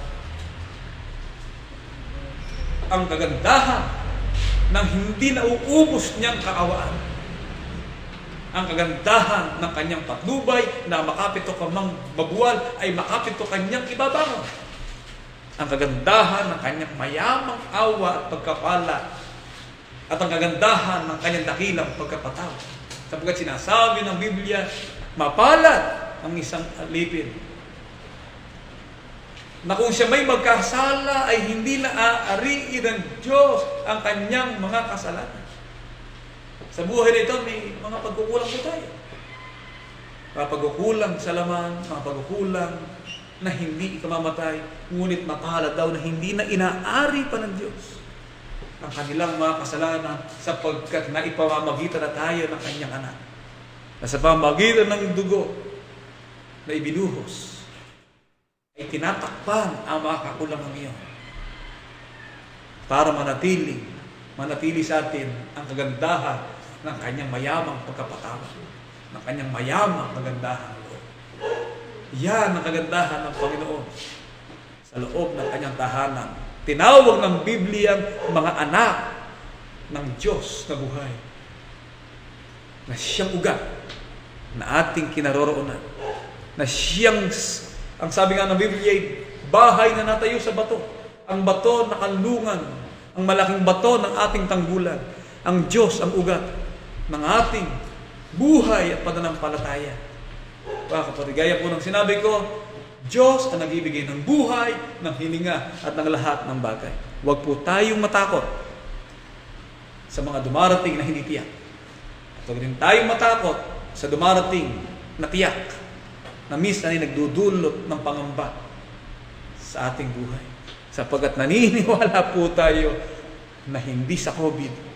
Ang kagandahan ng hindi nauubos niyang kaawaan. Ang kagandahan ng kanyang patnubay na makapito ka mang mabuwal ay makapito kanyang ibabangon. Ang kagandahan ng kanyang mayamang awa at pagkapala at ang kagandahan ng kanyang dakilang pagkapatawa. Sapagkat sinasabi ng Biblia, mapalad ang isang alipin na kung siya may magkasala ay hindi na aariin ng Diyos ang kanyang mga kasalanan. Sa buhay na ito, may mga pagkukulang po tayo. Mga pagkukulang sa laman, mga pagkukulang na hindi ikamamatay, ngunit mapalad daw na hindi na inaari pa ng Diyos ang kanilang mga kasalanan sapagkat naipamamagitan na tayo ng kanyang anak. Na sa pamamagitan ng dugo na ibinuhos, ay tinatakpan ang mga kakulangan iyon para manatili sa atin ang kagandahan ng kanyang mayamang pagkapatawa, ng kanyang mayamang kagandahan loob. Yan ang kagandahan ng Panginoon sa loob ng kanyang tahanan. Tinawag ng Biblia mga anak ng Diyos na buhay, na siyang ugat na ating kinaroroonan, na siyang, ang sabi nga ng Biblia, bahay na natayo sa bato, ang bato na kanlungan, ang malaking bato ng ating tanggulan, ang Diyos ang ugat ng ating buhay at pananampalataya. Mga kapatid, gaya po ng sinabi ko, Diyos ang nagbibigay ng buhay, ng hininga at ng lahat ng bagay. Huwag po tayong matakot sa mga dumarating na hindi tiyak. At huwag din tayong matakot sa dumarating na tiyak na minsan ay nagdudulot ng pangamba sa ating buhay. Sapagkat naniniwala po tayo na hindi sa COVID,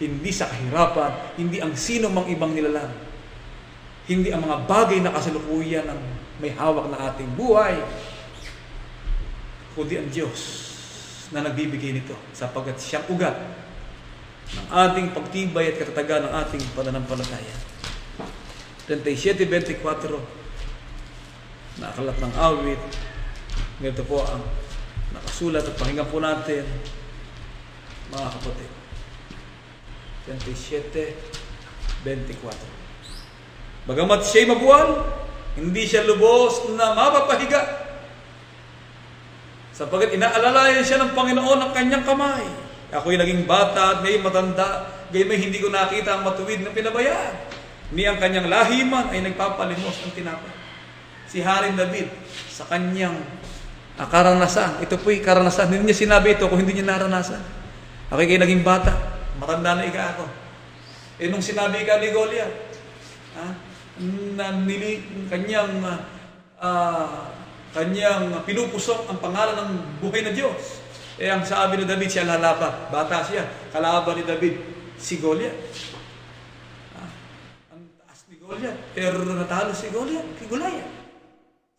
hindi sa kahirapan, hindi ang sino mang ibang nilalang, hindi ang mga bagay na kasalukuyan ng may hawak na ating buhay, kundi ang Diyos na nagbibigay nito sapagkat siyang ugat ng ating pagtibay at katatagan ng ating pananampalataya. 37:24 na akalat ng awit. Ganito po ang nakasulat at pakinggan po natin, mga kapatid. 27:24. Bagamat siya'y mabuwal, hindi siya lubos na mapapahiga, sapagkat inaalalayan siya ng Panginoon ang kanyang kamay. Ako'y naging bata at ngayon matanda, gayon may hindi ko nakita ang matuwid na pinabayaan. Ni ang kanyang lahiman ay nagpapalimos ng tinapay. Si Haring David sa kanyang karanasan, ito po'y karanasan, hindi niya sinabi ito kung hindi niya naranasan. Ako'y kayo naging bata, matanda na ika ako. Nung sinabi ika ni Goliath, kanyang pinupusok ang pangalan ng buhay na Diyos. Ang sabi ni David, siya lalaban. Bata siya, kalaban ni David, si Goliath. Ang taas ni Goliath, pero natalo si Goliath, kay Goliath.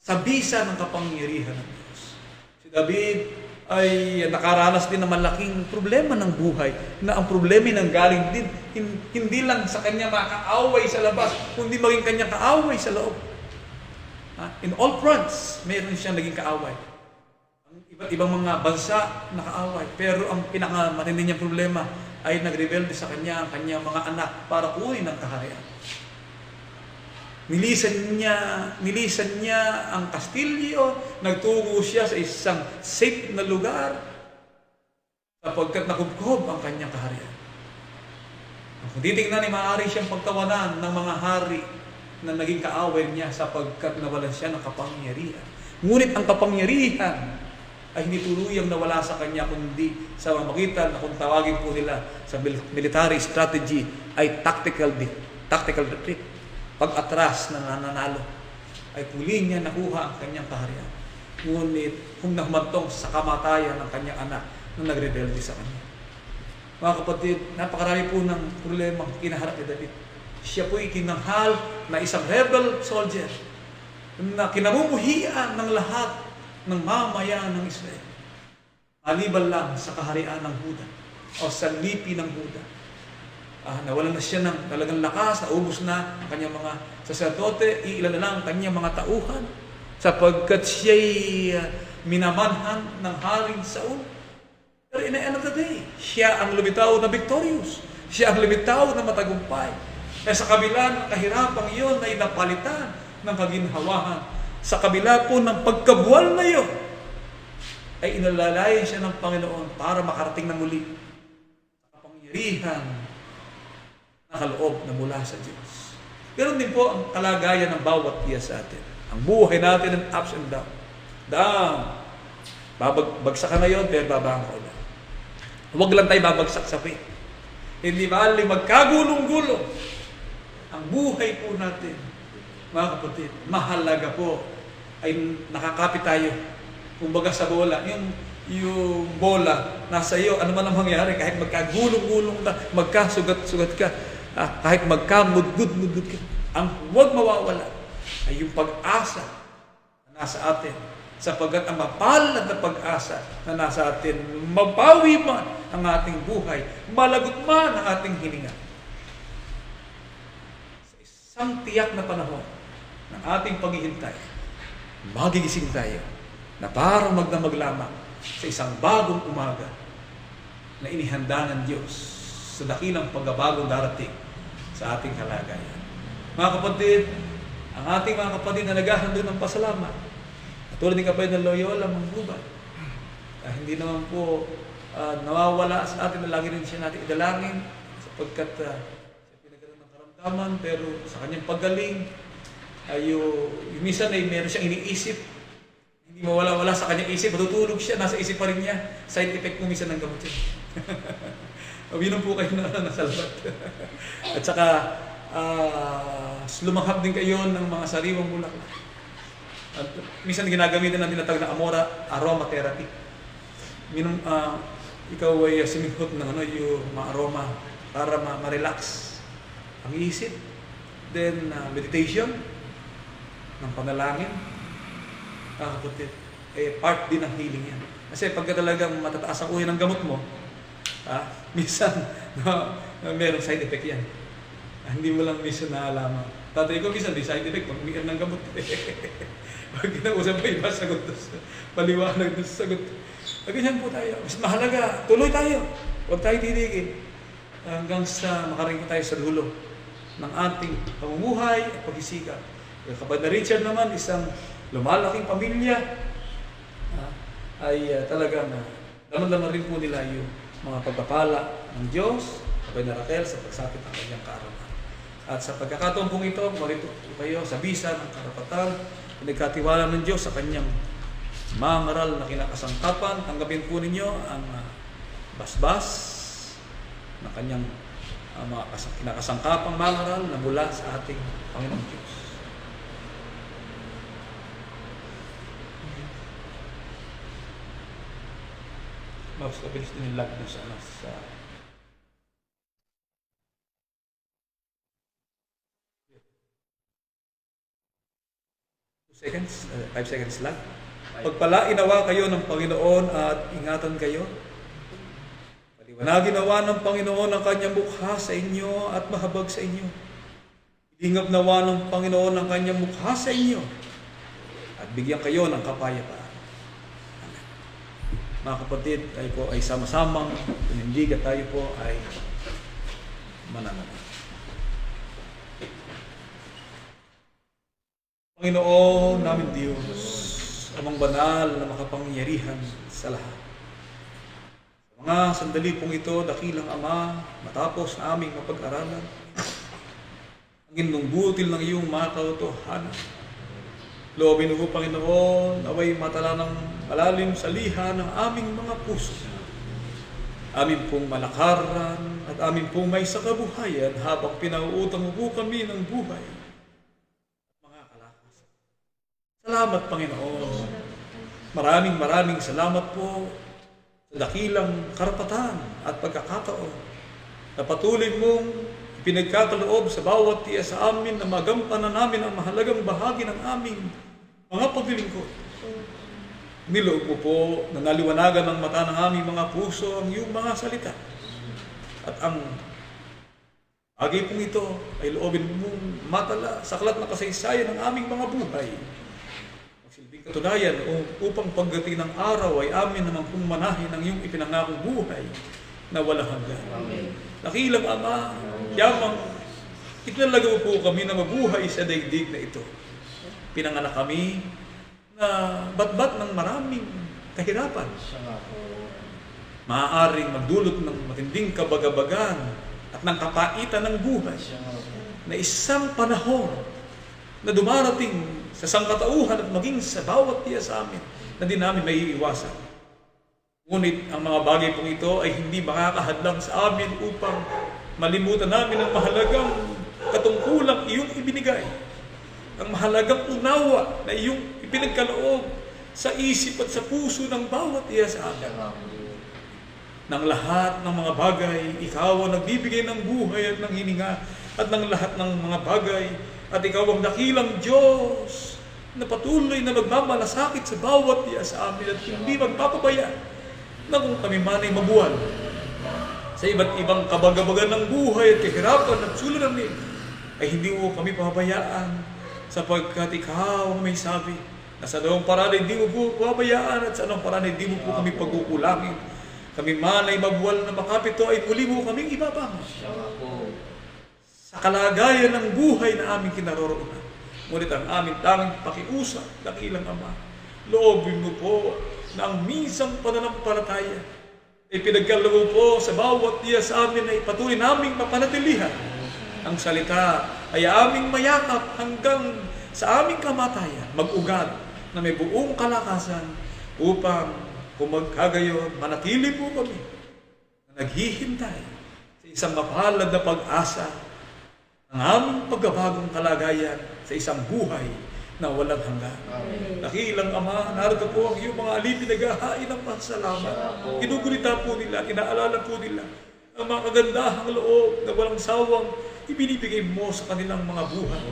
Sa bisa ng kapangyarihan ng Diyos. Si David ay nakaranas din ng malaking problema ng buhay, na ang problema nang galing din hindi lang sa kanya makaaway sa labas, kundi maging kanyang kaaway sa loob. In all fronts, mayroon siyang naging kaaway. Ang iba't ibang mga bansa nakaaway, pero ang pinakamatindi niyang problema ay nagrebelde sa kanya ang kanyang mga anak para kunin ang kaharian. Nilisan niya ang kastilyo, nagtungo siya sa isang safe na lugar sapagkat nakubkob ang kanyang kaharian. Kung titignan, maaari siyang pagtawanan ng mga hari na naging kaaway niya sapagkat nawalan siya ng kapangyarihan. Ngunit ang kapangyarihan ay hindi tuluyang nawala sa kanya, kundi sa mamagitan na kung tawagin po nila sa military strategy ay tactical retreat. Pag-atras na nananalo ay puli niya nakuha ang kanyang kaharian. Ngunit kung nahumantong sa kamatayan ng kanyang anak na nagrebelde sa kanya. Mga kapatid, napakarami po ng problema kinaharap ni David. Siya po ikinanghal na isang rebel soldier na kinamumuhian ng lahat ng mamayan ng Israel. Maliban lang sa kaharian ng Huda o sa lipi ng Huda. Nawalan na siya ng talagang lakas, naubos na ang kanyang mga saserdote, iilan na lang ang kanyang mga tauhan sapagkat siya'y minamanhan ng Haring Saul. Pero in the end of the day, siya ang lumitaw na victorious. Siya ang lumitaw na matagumpay. Kaya sa kabila ng kahirapang iyon ay napalitan ng kaginhawahan. Sa kabila po ng pagkabuwal na iyon, ay inalalayan siya ng Panginoon para makarating na muli sa kapangyarihan na kaloob na mula sa Diyos. Ganon din po ang kalagayan ng bawat iya sa atin. Ang buhay natin ng ups and down. Down. Bagsakan na yun, pero babaan ko ulit. Huwag lang tayo babagsak sa faith. Hindi bali magkagulong-gulong ang buhay po natin. Mga kapatid, mahalaga po ay nakakapit tayo. Kumbaga sa bola, yung bola nasa iyo, ano man ang mangyari, kahit magkagulong-gulong na, magkasugat-sugat ka, kahit magkamudgud-mudgud ka, ang huwag mawawala ay yung pag-asa na nasa atin. Sapagkat ang mapalad na pag-asa na nasa atin, mabawi man ang ating buhay, malagot man ang ating hininga. Sa isang tiyak na panahon ng ating paghihintay, magigising tayo na parang magdamag lamang sa isang bagong umaga na inihanda ng Diyos sa dakilang pagbabagong darating sa ating kalagayan. Mga kapatid, ang ating mga kapatid na naghahanda ng pasalamat, tulad ni Kapay ng Loyola, Manggubat, hindi naman po nawawala sa atin na lagi rin siya natin idalangin sapagkat siya pinagkaroon ng karamdaman, pero sa kanyang paggaling ay minsan ay meron siyang iniisip, hindi mawala-wala sa kanyang isip, matutulog siya, nasa isip pa rin niya, side effect po minsan ng gamot siya. Uminom po kayo na nasa labat. At saka lumanghap din kayo ng mga sariwang bulaklak. At minsan ginagamitan ng tinatawag na aromatherapy. Ikaw ay sinuhot ng yung mga aroma para ma-relax ang isip. Then meditation ng panalangin. Kapatid, part din ng healing yan. Kasi pagka talagang matataas ang uhin ng gamot mo, minsan merong side effect yan. Hindi mo lang minsan naalaman. Tatay ko minsan di side effect pag umiinom ng gamot. Pag kinausap mo, iba sagot doon. Paliwanag doon sa sagot. Ganyan po tayo. Mas mahalaga, tuloy tayo. Huwag tayo titigil. Hanggang sa makaring tayo sa dulo ng ating pamumuhay at pag-isikap. Kapag na Richard naman, isang lumalaking pamilya, ay talagang daman-daman rin po nila yung mga pagpapala ng Diyos, kapag na Raquel sa pagsapit ng kanyang kaarawan. At sa pagkakataon pong ito, marito kayo sa bisa ng karapatan, nagkatiwala ng Diyos sa kanyang mangaral na kinakasangkapan. Tanggapin po ninyo ang basbas na kanyang kinakasangkapang mangaral na mula sa ating Panginoong Diyos. Mas kabilis din yung lag na sa 5 seconds lang. Pagpalain nawa kayo ng Panginoon at ingatan kayo. Paliwanagin nawa ng Panginoon ang kanyang mukha sa inyo at mahabag sa inyo. Ilingap nawa ng Panginoon ang kanyang mukha sa inyo at bigyan kayo ng kapayapaan. Amen. Mga kapatid, tayo po ay sama-samang tumindig at tayo po ay mananalangin. Panginoon namin Diyos, amang banal na makapangyarihan sa lahat. Sa mga sandali pong ito, dakilang Ama, matapos na aming mapag-aralan, Panginoong butil ng iyong mga katotohanan. Loobin mo, Panginoon, naway matala ng malalim sa liha ng aming mga puso. Amin pong malakaran at amin pong may sakabuhayan habang pinauutang mo po kami ng buhay. Mga kalakasan. Salamat, Panginoon. Maraming salamat po sa dakilang karapatan at pagkakataon na patuloy mong pinagkakaloob sa bawat tiya sa amin na magampanan namin ang mahalagang bahagi ng aming mga paglilingkod. Niloob mo po na naliwanagan ng mata ng aming mga puso ang iyong mga salita. At ang bagay pong ito ay loobin mong matala sa aklat na kasaysayan ng aming mga buhay. Magsilbing katunayan upang pagdating ng araw ay amin naman pong manahin ang iyong ipinangakong buhay na walang hanggan. Nakilang Ama, yamang itinalaga mo po kami na mabuhay sa daigdig na ito. Pinanganak kami na batbat ng maraming kahirapan. Maaaring magdulot ng matinding kabagabagan at ng kapaitan ng buhay na isang panahon na dumarating sa sangkatauhan at maging sa bawat tiya sa amin na di namin may iiwasan. Ngunit ang mga bagay pong ito ay hindi makakahadlang sa amin upang malimutan namin ang mahalagang katungkulang iyong ibinigay. Ang mahalagang unawa na iyong ipinagkaloob sa isip at sa puso ng bawat iya sa amin. Ng lahat ng mga bagay, ikaw ang nagbibigay ng buhay at ng hininga at ng lahat ng mga bagay at ikaw ang dakilang Diyos na patuloy na magmamalasakit sa bawat iya sa amin at hindi magpapabaya na kung kami man ay mabuwal sa iba't ibang kabagabagan ng buhay at kahirapan at suliranin ay hindi mo kami pabayaan sapagkat ikaw ang may sabi na sa anong paraan hindi mo po pabayaan at sa anong paraan hindi mo po kami pagkukulangin. Kami man ay mabuwal na makapito ay muli mo kaming ibabangon sa kalagayan ng buhay na aming kinaroroonan. Ngunit ang aming tanging pakiusap, dakilang Ama, loobin mo po na ang minsang pananampalataya ay pinagkaloob po sa bawat diya sa amin ay patuloy naming mapanatilihan. Ang salita ay aming mayakap hanggang sa aming kamatayan, mag-ugad na may buong kalakasan upang kung magkagayon, manatili po kami na naghihintay sa isang mapalad na pag-asa ng aming pagbabagong kalagayan sa isang buhay na walang hanggan. Dakilang Ama, narito po ang iyong mga alipin naghahain ng pasalamat. Ginugulita po nila, inaalala po nila ang mga kagandahang loob na walang sawang ibinibigay mo sa kanilang mga buhay.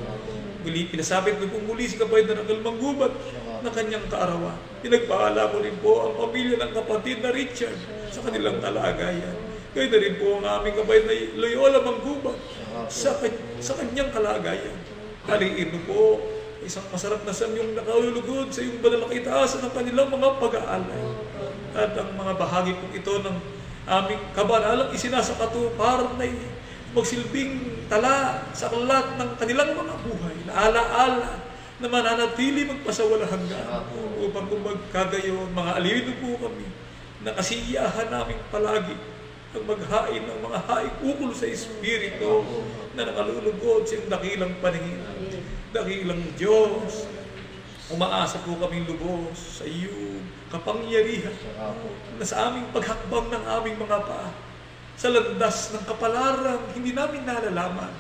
Muli, pinasabit mo pong muli si Kapatid na Nakalmang Gubat na kanyang kaarawan. Pinagpaala mo rin po ang pamilya ng kapatid na Richard sa kanilang kalagayan. Gaya na rin po ang aming kapatid na Loyola Manggubat sa kanyang kalagayan. Haliin mo po isang masarap na sanyong nakalulugod sa iyong banal na kaitaasan ng kanilang mga pag-aalay. At ang mga bahagi po ito ng aming kabanalang isinasakatuparan na magsilbing tala sa aklat ng kanilang mga buhay na alaala na mananatili magpasawala hanggan upang kung magkagayon, mga alino po kami na kasiyahan namin palagi ang maghain ng mga haing ukol sa Espiritu na nakalulugod sa iyong dakilang paningin. Dakilang Diyos, umaasa po kami lubos sa iyong kapangyarihan na sa aming paghakbang ng aming mga paa sa landas ng kapalarang hindi namin nalalaman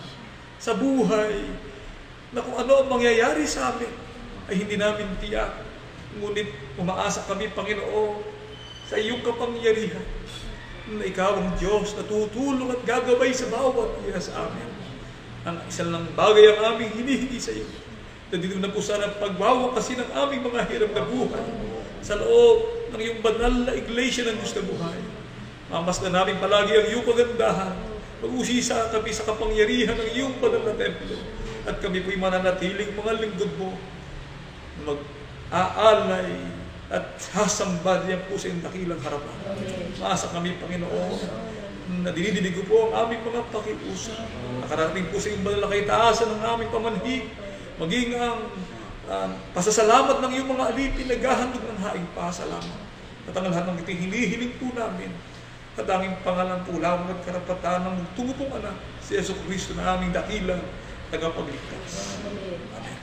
sa buhay na kung ano ang mangyayari sa amin ay hindi namin tiyak. Ngunit umaasa kami, Panginoon, sa iyong kapangyarihan na ikaw ang Diyos na tutulong at gagabay sa bawat iya sa amin. Ang isa lang bagay ang aming hinihingi sa iyo na dito na po sana pagwawa kasi ng aming mga hirap na buhay sa loob ng iyong banal na iglesia ng Diyos na buhay. Mamas na namin palagi ang iyong kagandahan. Mag-usisa kami sa kapangyarihan ng iyong banal na templo. At kami po'y mananatiling mga lingkod mo. Mag-aalay at sasamba diyan po sa iyong dakilang harapan. Maasa kami, Panginoon, na dinidinig ko po ang aming mga pakiusap. Nakarating po sa iyong banal na kaitaasan ng aming pamanhig. Maging ang pasasalamat ng iyong mga alipin, naghahandog ng haing pasalamat. At ang lahat ng hinihiling po namin at aming pangalan po lamang at karapatan ng tungutong anak si Yesu Cristo na aming dakilang tagapagligtas. Amen. Amen.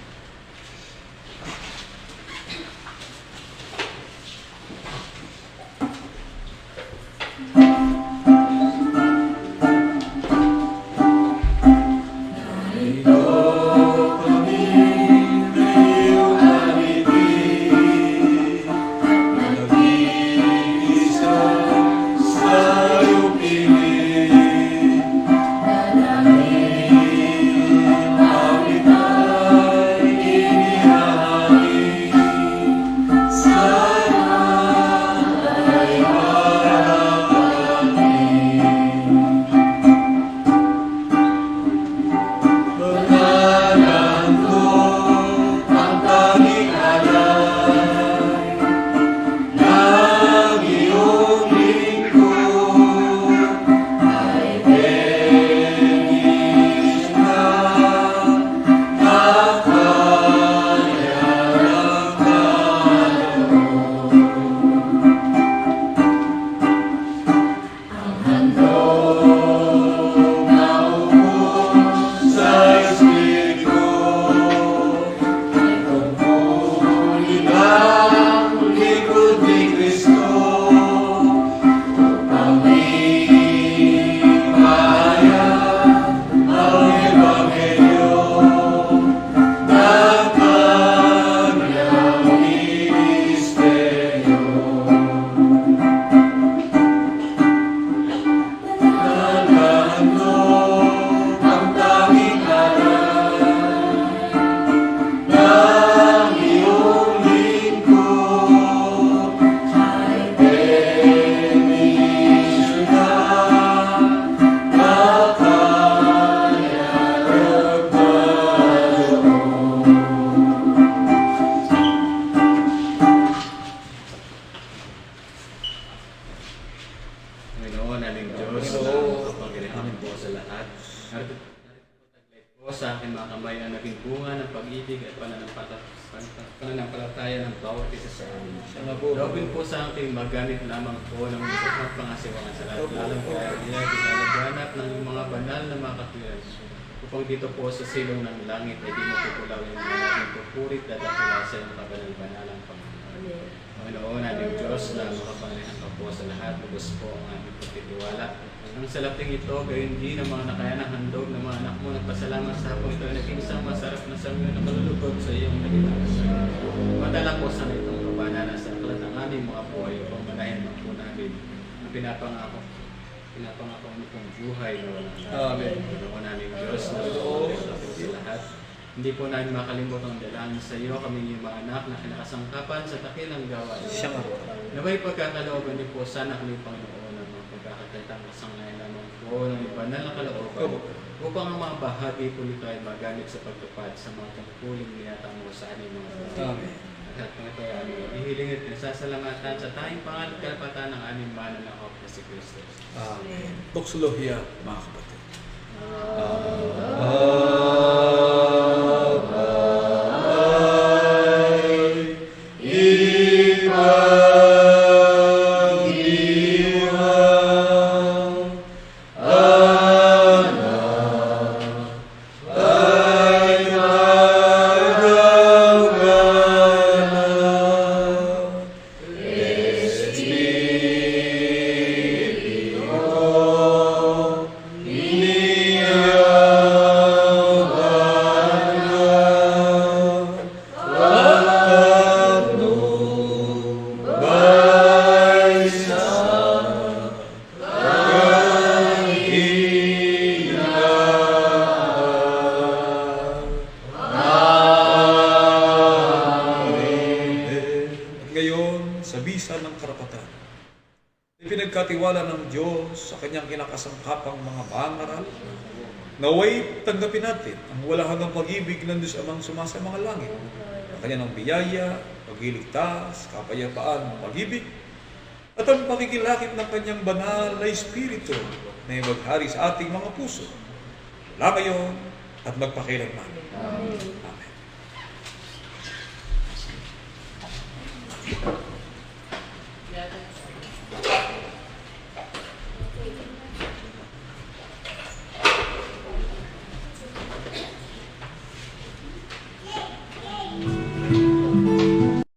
Panginoon, aming Diyos, na kapangyarihan po sa lahat. Narito po taglay po sa aking mga kamay ang naging bunga ng pag-ibig at pananampalataya ng bawat isa sa amin. Gawin po sa aking magamit lamang po ng mga pangasiwangan sa lahat. Lalong po ay ilalaganap ng mga banal na mga katwiran. Upang dito po sa silong ng langit ay di mapupulaw yung mga ating pupurit at dakilasa yung kabanal-banalang Panginoon. Amen. Panginoon, aming Diyos na makapangyarihan ka po sa lahat, lubos po ang aming pagtitiwala. Ang salaping ito, gayon din ang mga nakayanang handog ng mga anak mo, nagpasalamat sa hapong ito ay naging isang masarap na samyo na kalulugod sa iyong naging. Madala po sa itong kabanana sa aklat ng aming mga buhay upang manahin ang po namin ang pinapangako mo pong buhay na walang Amen. Panginoon, aming Diyos na lubos sa lahat. Hindi po namin makalimutan ang dalangin sa iyo, kami yung mga anak na kinakasangkapan sa dakilang gawain. Naway pagkakalooban niyo po sana kami Panginoon ng mga pagkakataitang kasangayan lamang po ng banal na kalooban upang ang mga bahagi po nito ay magamit sa pagtupad sa mga tungkuling niyata mo sa aming mga buhay. Amen. At kung ito ay aming ihiling at nasasalamatan sa tayong pangalan at kalapatan ng aming mananakop na si Kristo. Amen. Doxologia, mga kapatid. Pinagkatiwala ng Diyos sa kanyang kinakasangkapang mga bangaral, naway tanggapin natin ang wala hanggang pag-ibig ng Diyos Amang sumasa mga langit, ang kanyang biyaya, pagliligtas, kapayapaan, pag-ibig, at ang pakikilakip ng kanyang banal na Espiritu na maghari sa ating mga puso, wala ngayon at magpakailanman. Amen.